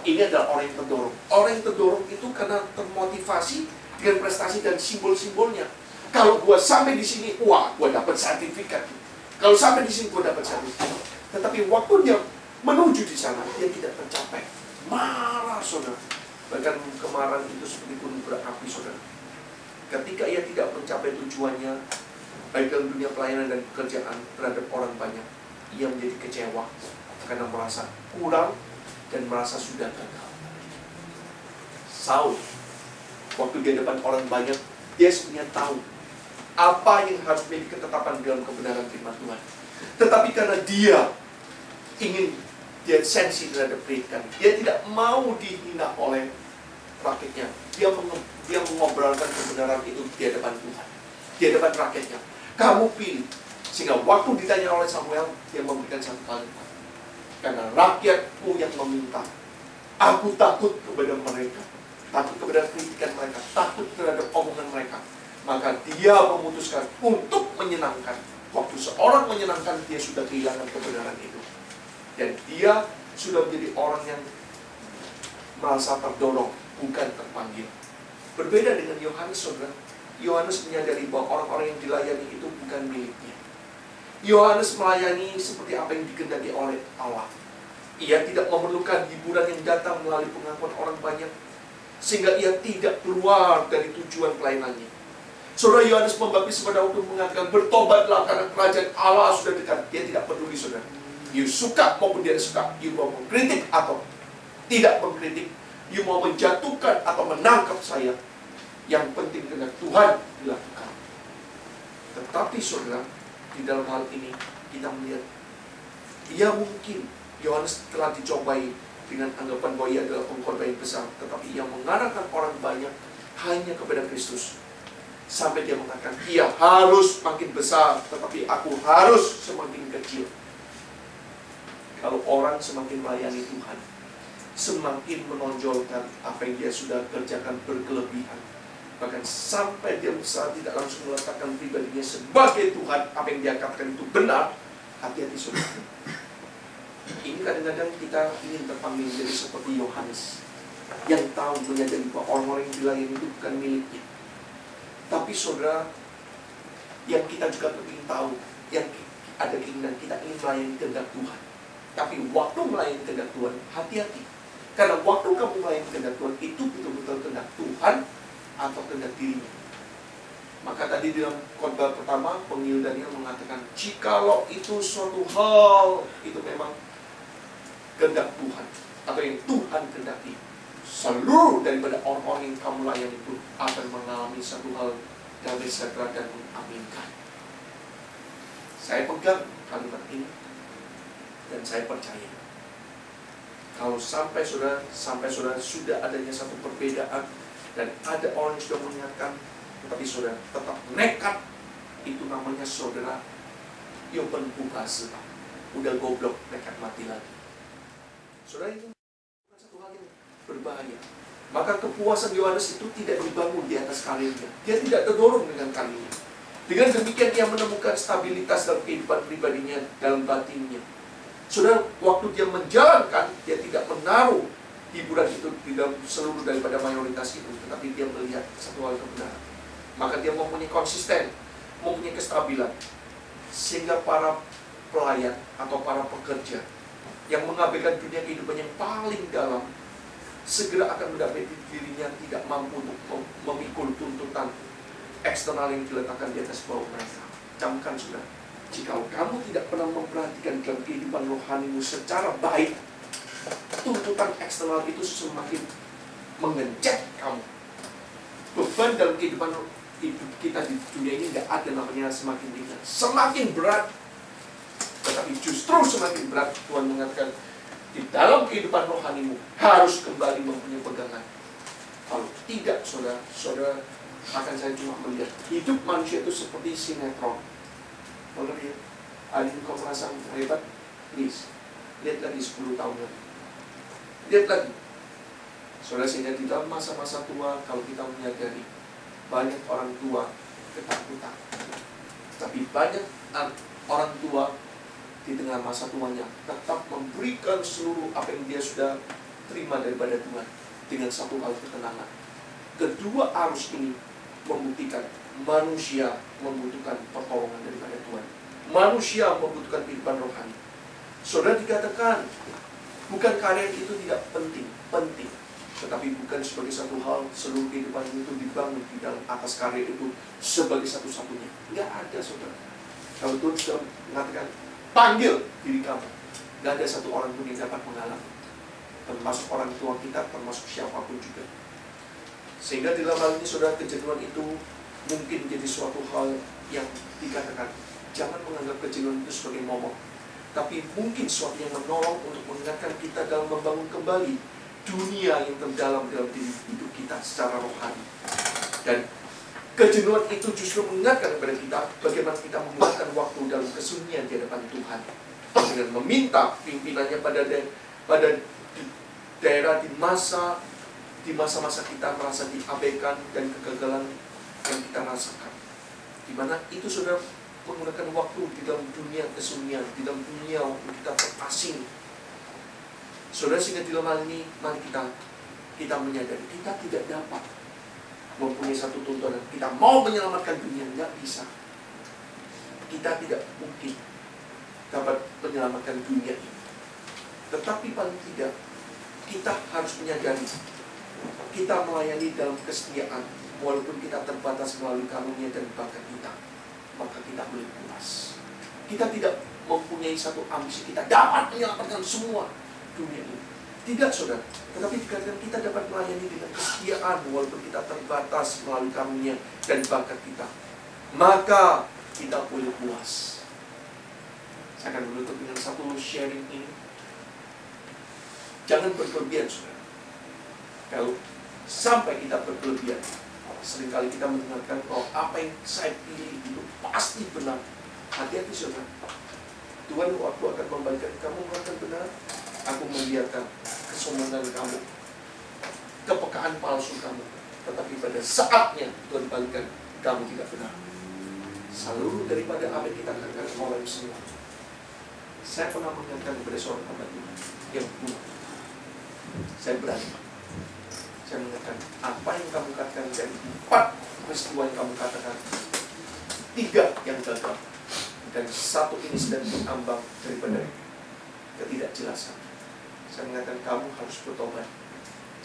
Ini adalah orang yang terdorong. Orang yang terdorong itu karena termotivasi dengan prestasi dan simbol-simbolnya. Kalau gua sampai di sini, wah, gua dapat sertifikat. Kalau sampai di sini, gua dapat sertifikat. Tetapi waktu dia menuju di sana, dia tidak tercapai. Marah, saudara. Bahkan kemarahan itu seperti gunung berapi, saudara. Ketika ia tidak mencapai tujuannya, baik dalam dunia pelayanan dan pekerjaan terhadap orang banyak, ia menjadi kecewa karena merasa kurang dan merasa sudah gagal. Saul, waktu di hadapan orang banyak, dia sebenarnya tahu apa yang harus menjadi ketetapan dalam kebenaran firman Tuhan. Tetapi karena dia ingin, dia sensi terhadap pendidikan, dia tidak mau dihina oleh rakyatnya. Dia mengobrolkan kebenaran itu di hadapan Tuhan, di hadapan rakyatnya. Kamu pilih. Sehingga waktu ditanya oleh Samuel, dia memberikan satu kalimat. Karena rakyatku yang meminta. Aku takut kepada mereka, takut kepada kritikan mereka, takut terhadap omongan mereka. Maka dia memutuskan untuk menyenangkan. Waktu seorang menyenangkan, dia sudah kehilangan kebenaran itu. Dan dia sudah menjadi orang yang merasa terdorong, bukan terpanggil. Berbeda dengan Yohanes, saudara. Yohanes menyadari bahwa orang-orang yang dilayani itu bukan miliknya. Yohanes melayani seperti apa yang dikehendaki oleh Allah. Ia tidak memerlukan hiburan yang datang melalui pengakuan orang banyak, sehingga ia tidak keluar dari tujuan pelayanannya. Saudara, Yohanes Pembaptis pada waktu mengatakan, bertobatlah karena kerajaan Allah sudah dekat. Dia tidak peduli, saudara. You suka maupun dia suka, you mau mengkritik atau tidak mengkritik, you mau menjatuhkan atau menangkap saya, yang penting dengan Tuhan dilakukan. Tetapi saudara, di dalam hal ini kita melihat, ia mungkin Yohanes telah dicobai dengan anggapan bahwa ia adalah pengkhotbah yang besar, tetapi ia mengarahkan orang banyak hanya kepada Kristus. Sampai dia mengatakan, ia harus makin besar, tetapi aku harus semakin kecil. Kalau orang semakin melayani Tuhan, semakin menonjolkan apa yang dia sudah kerjakan berkelebihan. Bahkan sampai dia saat tidak langsung meletakkan pribadinya sebagai Tuhan, apa yang dia katakan itu benar. Hati-hati saudara. Ini kadang-kadang kita ingin terpanggil jadi seperti Yohanes, yang tahu menyadari bahwa orang-orang yang dilayani itu bukan miliknya. Tapi saudara, yang kita juga ingin tahu, yang ada keinginan kita ingin melayani kehendak Tuhan. Tapi waktu melayani kehendak Tuhan, hati-hati. Karena waktu kamu melayani kehendak Tuhan, itu betul-betul kehendak Tuhan atau kehendak dirinya. Maka tadi dalam khotbah pertama, penginjil Daniel mengatakan, jikalau itu suatu hal, itu memang kehendak Tuhan, atau yang Tuhan kehendaki, seluruh daripada orang-orang yang kamu layani itu akan mengalami satu hal damai sejahtera dan mengaminkan. Saya pegang kalimat ini dan saya percaya, kalau sampai saudara sudah adanya satu perbedaan dan ada orang yang sudah mengingatkan, tetapi saudara tetap nekat, itu namanya saudara yopen pubase, udah goblok, nekat mati lagi. Saudara, itu satu hal yang berbahaya. Maka kepuasan Yohanes itu tidak dibangun di atas karirnya. Dia tidak terdorong dengan karirnya. Dengan demikian dia menemukan stabilitas dalam kehidupan pribadinya, dalam batinnya. Saudara, waktu dia menjalankan, dia tidak menaruh hiburan itu di dalam seluruh daripada mayoritas itu, tetapi dia melihat satu hal kebenaran. Maka dia mempunyai konsisten, mempunyai kestabilan, sehingga para pelayan atau para pekerja yang mengabaikan dunia kehidupan yang paling dalam, segera akan mendapati dirinya tidak mampu untuk memikul tuntutan eksternal yang diletakkan di atas bawah mereka. Camkan sudah, jika kamu tidak pernah memperhatikan dalam kehidupan rohanimu secara baik, tuntutan eksternal itu semakin mengencet kamu. Beban dalam kehidupan hidup kita di dunia ini tidak ada namanya semakin ringan, semakin berat. Tetapi justru semakin berat. Tuhan mengatakan, di dalam kehidupan rohanimu harus kembali mempunyai pegangan. Kalau tidak, saudara akan saya cuma melihat hidup manusia itu seperti sinetron. Kalau lihat, ada yang kau merasa hebat, please, lihat lagi 10 tahun lagi. Lihat lagi. Saudara, sehingga di dalam masa-masa tua, kalau kita menyadari banyak orang tua ketakutan, tapi banyak orang tua di tengah masa tuanya tetap memberikan seluruh apa yang dia sudah terima daripada Tuhan dengan satu hal ketenangan. Kedua arus ini membuktikan manusia membutuhkan pertolongan daripada Tuhan. Manusia membutuhkan kehidupan rohani. Saudara, dikatakan bukan karya itu tidak penting, tetapi bukan sebagai satu hal seluruh kehidupan itu dibangun di dalam atas karya itu sebagai satu-satunya. Nggak ada, saudara. Kalau Tuhan sudah mengatakan, panggil diri kamu, nggak ada satu orang pun yang dapat mengalami, termasuk orang tua kita, termasuk siapapun juga. Sehingga di dalam hal ini, saudara, kejenuhan itu mungkin menjadi suatu hal yang dikatakan, jangan menganggap kejenuhan itu sebagai momok, tapi mungkin suatu yang menolong untuk mengingatkan kita dalam membangun kembali dunia yang terdalam dalam diri hidup kita secara rohani. Dan kejenuhan itu justru mengingatkan kepada kita bagaimana kita menggunakan waktu dalam kesunyian di hadapan Tuhan, dengan meminta pimpinannya pada daerah di masa-masa kita merasa diabaikan dan kegagalan yang kita rasakan. Di mana itu sudah menggunakan waktu di dalam dunia kesunyian, di dalam dunia waktu kita terasing. Saudara, sehingga di dalam hal ini mari kita menyadari kita tidak dapat mempunyai satu tuntunan. Kita mau menyelamatkan dunia, nggak bisa. Kita tidak mungkin dapat menyelamatkan dunia ini. Tetapi paling tidak kita harus menyadari kita melayani dalam kesetiaan, walaupun kita terbatas melalui karunia dan bakat kita, maka kita boleh puas. Kita tidak mempunyai satu ambisi kita dapat menyelamatkan semua dunia ini. Tidak, saudara. Tetapi dikatakan kita dapat melayani dengan kesetiaan walaupun kita terbatas melalui karunia dan bakat kita, maka kita boleh puas. Saya akan menutup dengan satu sharing ini. Jangan berkelebihan, saudara. Kalau sampai kita berkelebihan, seringkali kita mendengarkan bahwa apa yang saya pilih itu pasti benar. Hati-hati, saudara. Tuhan waktu akan membalikkan, kamu mengatakan benar, aku membiarkan kesombongan kamu, kepekaan palsu kamu. Tetapi pada saatnya Tuhan balikan, kamu tidak benar. Seluruh daripada apa yang kita katakan oleh semua. Saya pernah mengingatkan kepada seorang hamba Tuhan yang buruk. Saya berani. Saya mengatakan, apa yang kamu katakan dari 4 peristiwa yang kamu katakan, 3 yang gagal, dan 1 ini sedang diambang daripada ketidakjelasan. Saya mengatakan, kamu harus bertobat.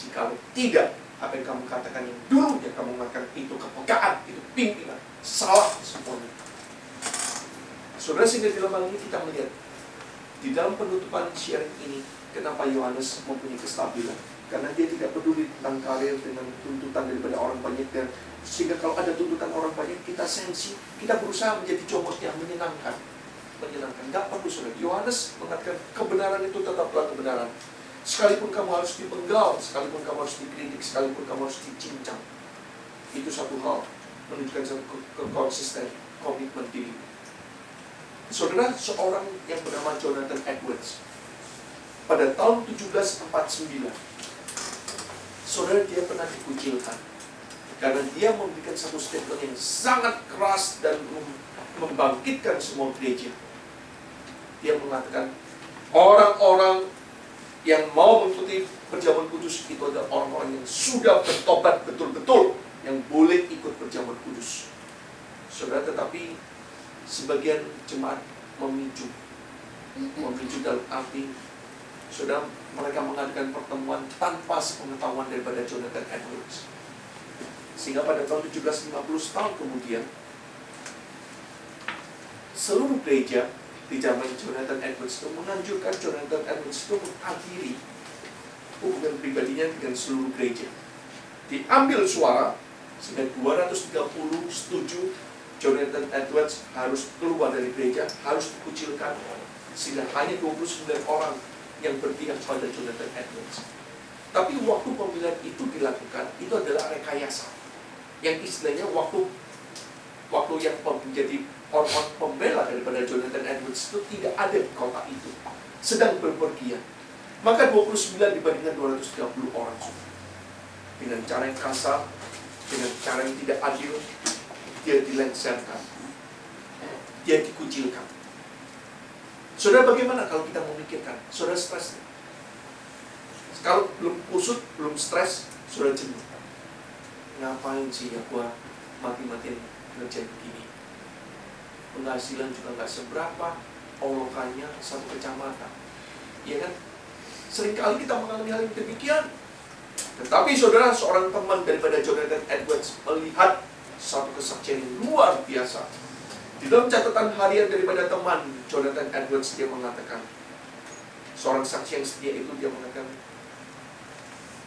Jika tidak, apa yang kamu katakan yang dulu yang kamu mengatakan itu kepekaan, itu pimpinan, salah semuanya. Saudara, sehingga di dalam hal ini kita melihat di dalam penutupan sharing ini, kenapa Yohanes mempunyai kestabilan? Karena dia tidak peduli tentang karir dengan tuntutan daripada orang banyak, dan sehingga kalau ada tuntutan orang banyak, kita sensi, kita berusaha menjadi comot yang menyenangkan. Tidak perlu, saudara. Yohanes mengatakan kebenaran itu tetaplah kebenaran. Sekalipun kamu harus dipenggal, sekalipun kamu harus dikritik, sekalipun kamu harus dicincang. Itu satu hal, menunjukkan satu konsisten, komitmen diri. Saudara, seorang yang bernama Jonathan Edwards, pada tahun 1749, saudara, dia pernah dikucilkan karena dia memberikan satu statement yang sangat keras dan membangkitkan semua gereja. Dia mengatakan, orang-orang yang mau mengikuti perjamuan kudus itu adalah orang-orang yang sudah bertobat betul-betul, yang boleh ikut perjamuan kudus. Saudara, tetapi sebagian jemaat memicu dalam arti, saudara, mereka mengadakan pertemuan tanpa sepengetahuan daripada Jonathan Edwards. Sehingga pada tahun 1750, tahun kemudian, seluruh gereja di zaman Jonathan Edwards itu menganjurkan Jonathan Edwards itu mengakhiri hubungan pribadinya dengan seluruh gereja. Diambil suara sehingga 230 setuju Jonathan Edwards harus keluar dari gereja, harus dikucilkan, sehingga hanya 29 orang yang berpihak pada Jonathan Edwards. Tapi waktu pemilihan itu dilakukan, itu adalah rekayasa. Yang istilahnya waktu yang menjadi orang pembela daripada Jonathan Edwards itu tidak ada di kota itu, sedang berpergian. Maka 29 dibandingkan 230 orang. Dengan cara yang kasar, dengan cara yang tidak adil, dia dilengsarkan, dia dikucilkan. Saudara, bagaimana kalau kita memikirkan? Saudara stres. Kalau belum kusut, belum stres, saudara jenuh. Ngapain sih ya gua mati-matiin ngerjain begini? Penghasilan juga nggak seberapa, olokannya 1 kecamatan. Iya kan? Seringkali kita mengalami hal yang demikian. Tetapi saudara, seorang teman daripada Jonathan Edwards melihat satu kesaksian yang luar biasa. Di dalam catatan harian daripada teman Jonathan Edwards, dia mengatakan, seorang saksi yang setia itu, dia mengatakan,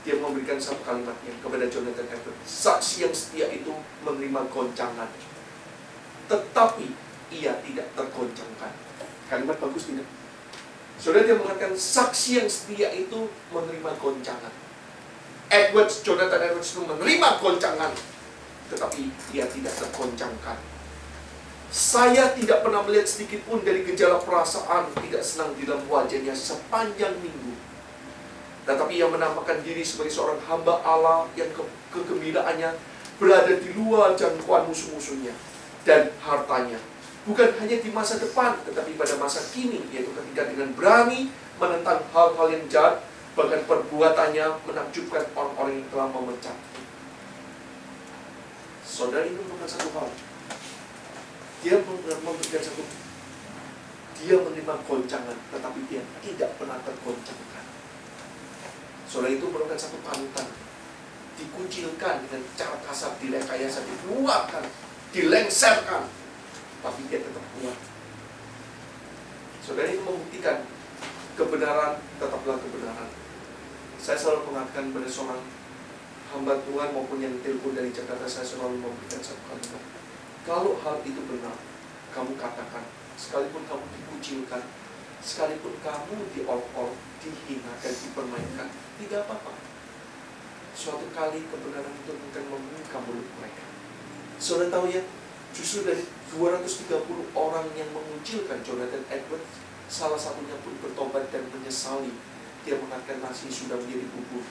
dia memberikan satu kalimatnya kepada Jonathan Edwards. Saksi yang setia itu menerima goncangan, tetapi ia tidak tergoncangkan. Kalimat bagus tidak? Saudara, dia mengatakan saksi yang setia itu menerima goncangan. Jonathan Edwards itu menerima goncangan, tetapi dia tidak tergoncangkan. Saya tidak pernah melihat sedikit pun dari gejala perasaan tidak senang di dalam wajahnya sepanjang minggu. Tetapi ia menampakkan diri sebagai seorang hamba Allah yang kegembiraannya berada di luar jangkauan musuh-musuhnya dan hartanya. Bukan hanya di masa depan, tetapi pada masa kini, yaitu ketika dengan berani menentang hal-hal yang jahat, bahkan perbuatannya menakjubkan orang-orang yang telah memecat. Saudara, ini merupakan satu hal. Dia memberikan satu, dia menerima goncangan, tetapi dia tidak pernah tergoncangkan. Saudara, itu merupakan satu panutan. Dikucilkan dengan cara kasar, direkayasa, dikeluarkan, dilengserkan, tapi dia tetap kuat. Saudara, itu membuktikan kebenaran tetaplah kebenaran. Saya selalu mengatakan pada seorang hamba Tuhan maupun yang telepon dari Jakarta, saya selalu memberikan satu kalimat. Kalau hal itu benar, kamu katakan. Sekalipun kamu dikucilkan, sekalipun kamu diolok-olok, dihinakan, dipermainkan, tidak apa-apa. Suatu kali kebenaran itu akan membuka mulut mereka. Saudara tahu ya, justru dari 230 orang yang mengucilkan Jonathan Edwards, salah satunya pun bertobat dan menyesali. dia mengatakan nasi sudah menjadi bubur.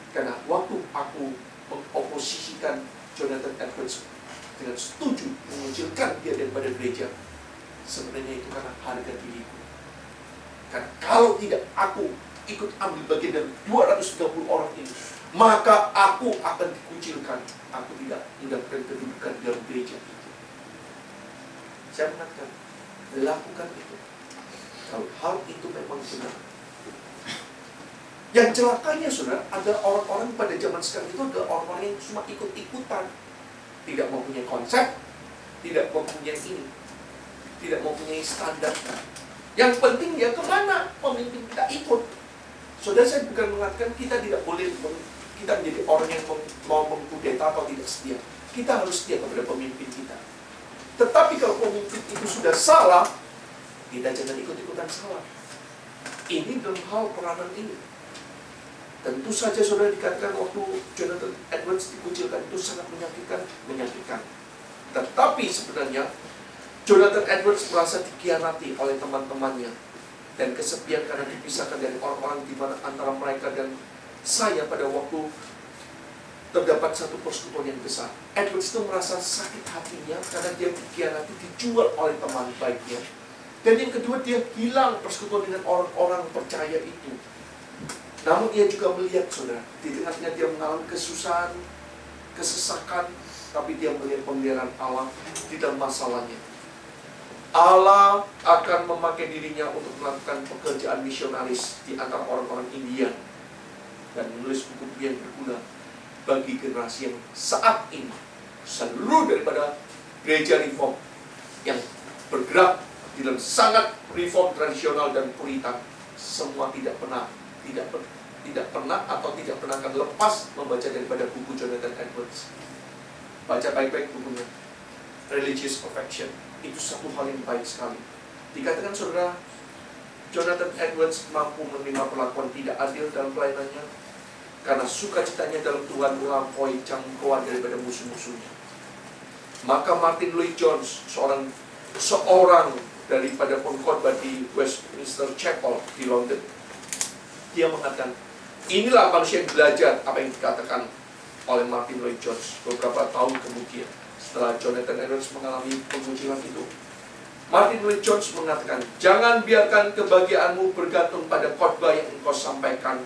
Karena waktu aku mengoposisikan Jonathan Edwards dengan setuju mengucilkan dia daripada gereja, sebenarnya itu karena harga diriku. Karena kalau tidak aku ikut ambil bagian dari 230 orang ini, maka aku akan dikucilkan. Aku tidak mendapatkan kedudukan dalam gereja itu. Saya mengatakan, lakukan itu kalau hal itu memang benar. Yang celakanya, saudara, ada orang-orang pada zaman sekarang itu adalah orang-orang yang cuma ikut-ikutan, tidak mempunyai konsep, tidak mempunyai ini, tidak mempunyai standar. Yang penting dia kemana pemimpin kita ikut. Saudara, saya bukan mengatakan kita tidak boleh kita menjadi orang yang mau mengkudeta atau tidak setia. Kita harus setia kepada pemimpin kita. Tetapi kalau pemimpin itu sudah salah, kita jangan ikut-ikutan salah. Ini dalam hal peranan ini. Tentu saja saudara dikatakan waktu Jonathan Edwards dikucilkan itu sangat menyakitkan. Tetapi sebenarnya Jonathan Edwards merasa dikhianati oleh teman-temannya dan kesepian karena dipisahkan dari orang-orang di mana antara mereka dan saya pada waktu terdapat satu persekutuan yang besar. Edwards itu merasa sakit hatinya karena dia dikhianati, dijual oleh teman baiknya. Dan yang kedua, dia hilang persekutuan dengan orang-orang percaya itu. Namun dia juga melihat, saudara, di tengah-tengah dia mengalami kesusahan, kesesakan, tapi dia melihat pemeliharaan Allah di dalam masalahnya. Allah akan memakai dirinya untuk melakukan pekerjaan misionaris di antara orang-orang India dan menulis buku yang berguna bagi generasi yang saat ini seluruh daripada gereja reform yang bergerak di dalam sangat reform tradisional dan puritan, semua tidak pernah atau tidak pernah akan lepas membaca daripada buku Jonathan Edwards. Baca baik-baik bukunya, Religious Perfection. Itu satu hal yang baik sekali. Dikatakan saudara, Jonathan Edwards mampu menerima perlakuan tidak adil dalam pelayanannya karena sukacitanya dalam Tuhan melampaui jangkauan daripada musuh-musuhnya. Maka Martin Lloyd Jones, seorang daripada pengkhotbah di Westminster Chapel di London, dia mengatakan, inilah manusia yang belajar apa yang dikatakan oleh Martin Lloyd Jones beberapa tahun kemudian setelah Jonathan Edwards mengalami pengucilan itu. Martin Lloyd Jones mengatakan, jangan biarkan kebahagiaanmu bergantung pada khotbah yang engkau sampaikan,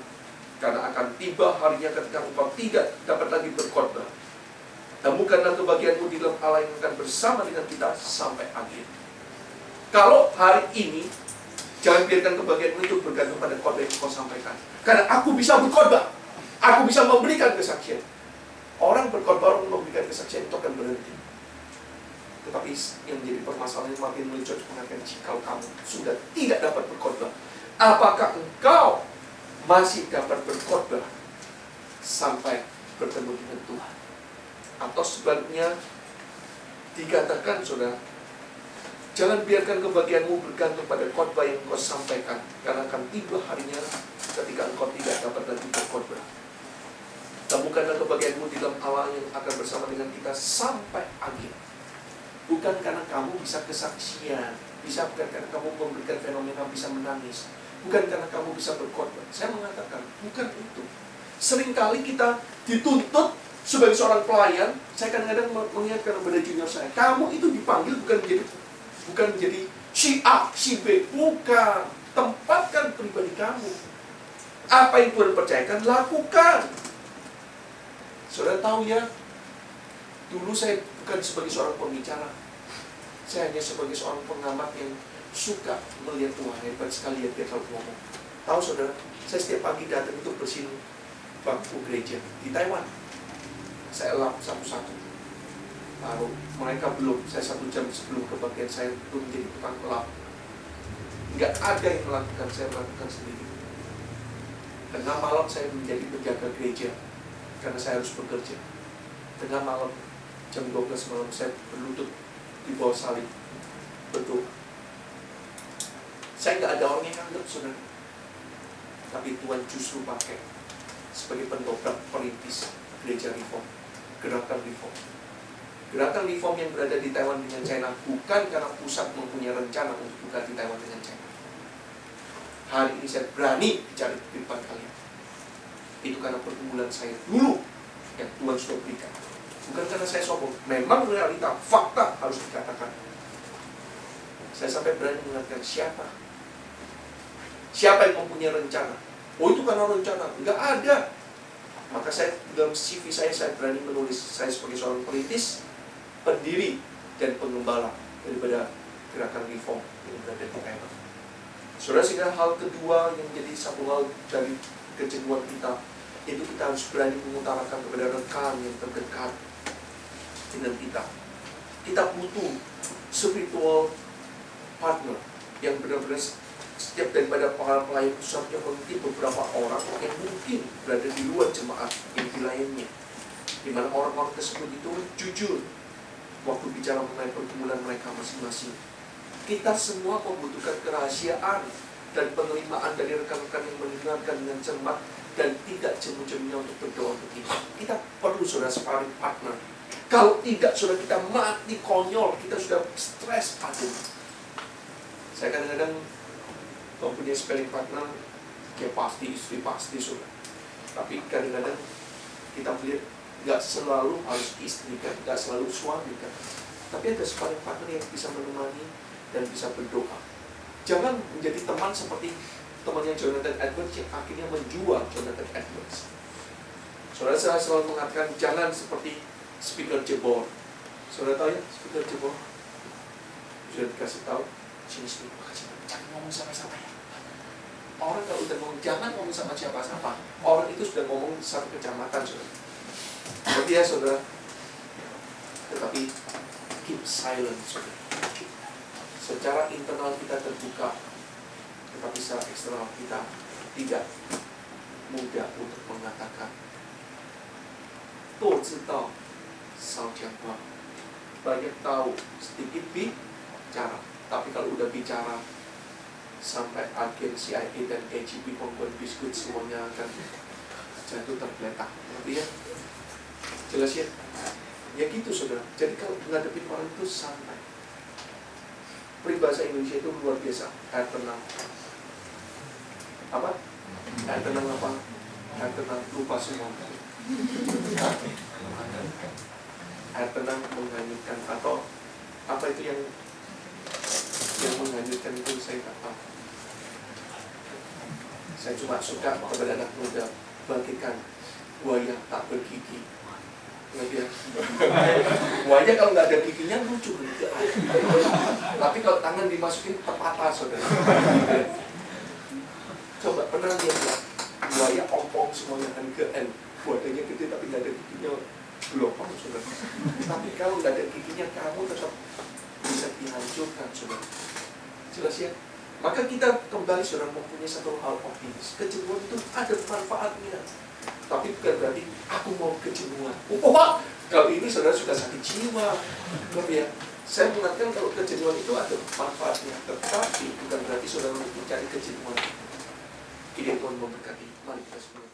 karena akan tiba harinya ketika engkau tidak dapat lagi berkhotbah. Temukanlah kebahagiaanmu di dalam Allah yang akan bersama dengan kita sampai akhir. Kalau hari ini, jangan biarkan kebahagiaanmu itu bergantung pada khotbah yang engkau sampaikan. Karena aku bisa berkhotbah, aku bisa memberikan kesaksian. Orang berkhotbah, orang memberikan kesaksian itu akan berhenti. Tetapi yang menjadi permasalahan Martin Lloyd Jones mengatakan, jika kamu sudah tidak dapat berkhotbah, apakah engkau masih dapat berkhotbah sampai bertemu dengan Tuhan? Atau sebaliknya dikatakan, saudara, jangan biarkan kebahagiaanmu bergantung pada khotbah yang engkau sampaikan, karena akan tiba harinya ketika engkau tidak dapat lagi berkhotbah. Temukanlah kebahagiaanmu di dalam Allah yang akan bersama dengan kita sampai akhir. Bukan karena kamu bisa kesaksian, bukan karena kamu memberikan fenomena bisa menangis, bukan karena kamu bisa berkhotbah. Saya mengatakan, bukan itu. Seringkali kita dituntut sebagai seorang pelayan. Saya kadang-kadang mengingatkan kepada junior saya, kamu itu dipanggil bukan menjadi si A, si B, bukan. Tempatkan pribadi kamu. Apa yang Tuhan percayakan, lakukan. Saudara tahu ya, dulu saya bukan sebagai seorang pembicara. Saya hanya sebagai seorang pengamat yang suka melihat Tuhan. Hebat sekali ya dia kalau ngomong. Tahu saudara, saya setiap pagi datang untuk bersihin bangku gereja di Taiwan. Saya lap satu-satu. Lalu mereka belum, saya 1 jam sebelum kebaktian saya belum menjadi tukang lap. Nggak ada yang melakukan, saya melakukan sendiri. Tengah malam saya menjadi penjaga gereja karena saya harus bekerja. Tengah malam, jam 12 malam saya berlutut di bawah salib berdoa. Saya nggak ada orang yang anggap, saudara. Tapi Tuhan justru pakai sebagai pendobrak perintis gereja reform, gerakan reform. Gerakan reform yang berada di Taiwan dengan China bukan karena pusat mempunyai rencana untuk buka di Taiwan dengan China. Hari ini saya berani bicara di depan kalian. Itu karena pergumulan saya dulu yang Tuhan sudah berikan. Bukan karena saya sombong. Memang realita, fakta harus dikatakan. Saya sampai berani mengatakan siapa yang mempunyai rencana. Oh, itu karena rencana. Enggak ada. Maka saya dalam CV saya berani menulis saya sebagai seorang perintis, pendiri dan pengembala daripada gerakan reform yang berada di Thailand. Saudara, sehingga hal kedua yang jadi satu hal dari kejenuhan kita, itu kita harus berani mengutarakan kepada rekan yang terdekat dengan kita. Kita butuh spiritual partner yang benar-benar setiap daripada para pelayan pusatnya, mungkin beberapa orang yang mungkin berada di luar jemaat yang dilayani, di mana orang-orang tersebut itu jujur waktu bicara mengenai pergumulan mereka masing-masing. Kita semua membutuhkan kerahasiaan dan penerimaan dari rekan-rekan yang mendengarkan dengan cermat dan tidak jemu-jemunya untuk berdoa untuk kita. Kita perlu saudara sparring partner. Kalau tidak, saudara, kita mati konyol, kita sudah stres adem. Saya kadang-kadang mempunyai sparring partner, ya pasti istri, pasti saudara. Tapi kadang-kadang kita melihat nggak selalu harus istri kan, nggak selalu suami kan. Tapi ada sparring partner yang bisa menemani dan bisa berdoa. Jangan menjadi teman seperti temannya Jonathan Edwards yang akhirnya menjual Jonathan Edwards. Saudara, saya selalu mengatakan jangan seperti speaker jebor. Saudara tahu ya speaker jebor? Sudah dikasih tahu, sini jangan ngomong sama-sama ya. Orang kalau udah ngomong jangan ngomong sama siapa-siapa, orang itu sudah ngomong satu kecamatan, saudara. Berarti ya saudara, tetapi keep silent, saudara. Secara internal kita terbuka, tetapi secara eksternal kita tidak mudah untuk mengatakan. 多知道少讲话, banyak tahu sedikit bicara. Tapi kalau udah bicara sampai agen CIA dan KGB pembuat biskuit semuanya akan jatuh tergeletak. Ngerti ya? Jelas ya? Ya gitu saudara. Jadi kalau menghadapi orang itu santai. Peribahasa Indonesia itu luar biasa. Air tenang. Apa? Air tenang apa? Air tenang lupa semua. Air tenang menghanyutkan, atau apa itu yang menghanyutkan itu saya tak tahu. Saya cuma suka kepada anak muda, bagikan buaya tak bergigi. Ngerti ya? Buaya kalau nggak ada giginya lucu juga. Tapi kalau tangan dimasukin terpatah saudara. Coba pernah lihat nggak? Buaya ompong semuanya kan GN. Buayanya gede tapi nggak ada giginya, gelombang saudara. Tapi kalau nggak ada giginya kamu tetap bisa dihancurkan saudara. Jelas ya? Maka kita kembali saudara mempunyai satu hal optimis. Kejenuhan itu ada manfaatnya. Tapi bukan berarti aku mau kejenuhan. Kalau ini saudara sudah sakit jiwa. Ya, saya mengatakan kalau kejenuhan itu ada manfaatnya. Tetapi bukan berarti saudara mencari kejenuhan. Ini Tuhan memberkati. Mari kita semua.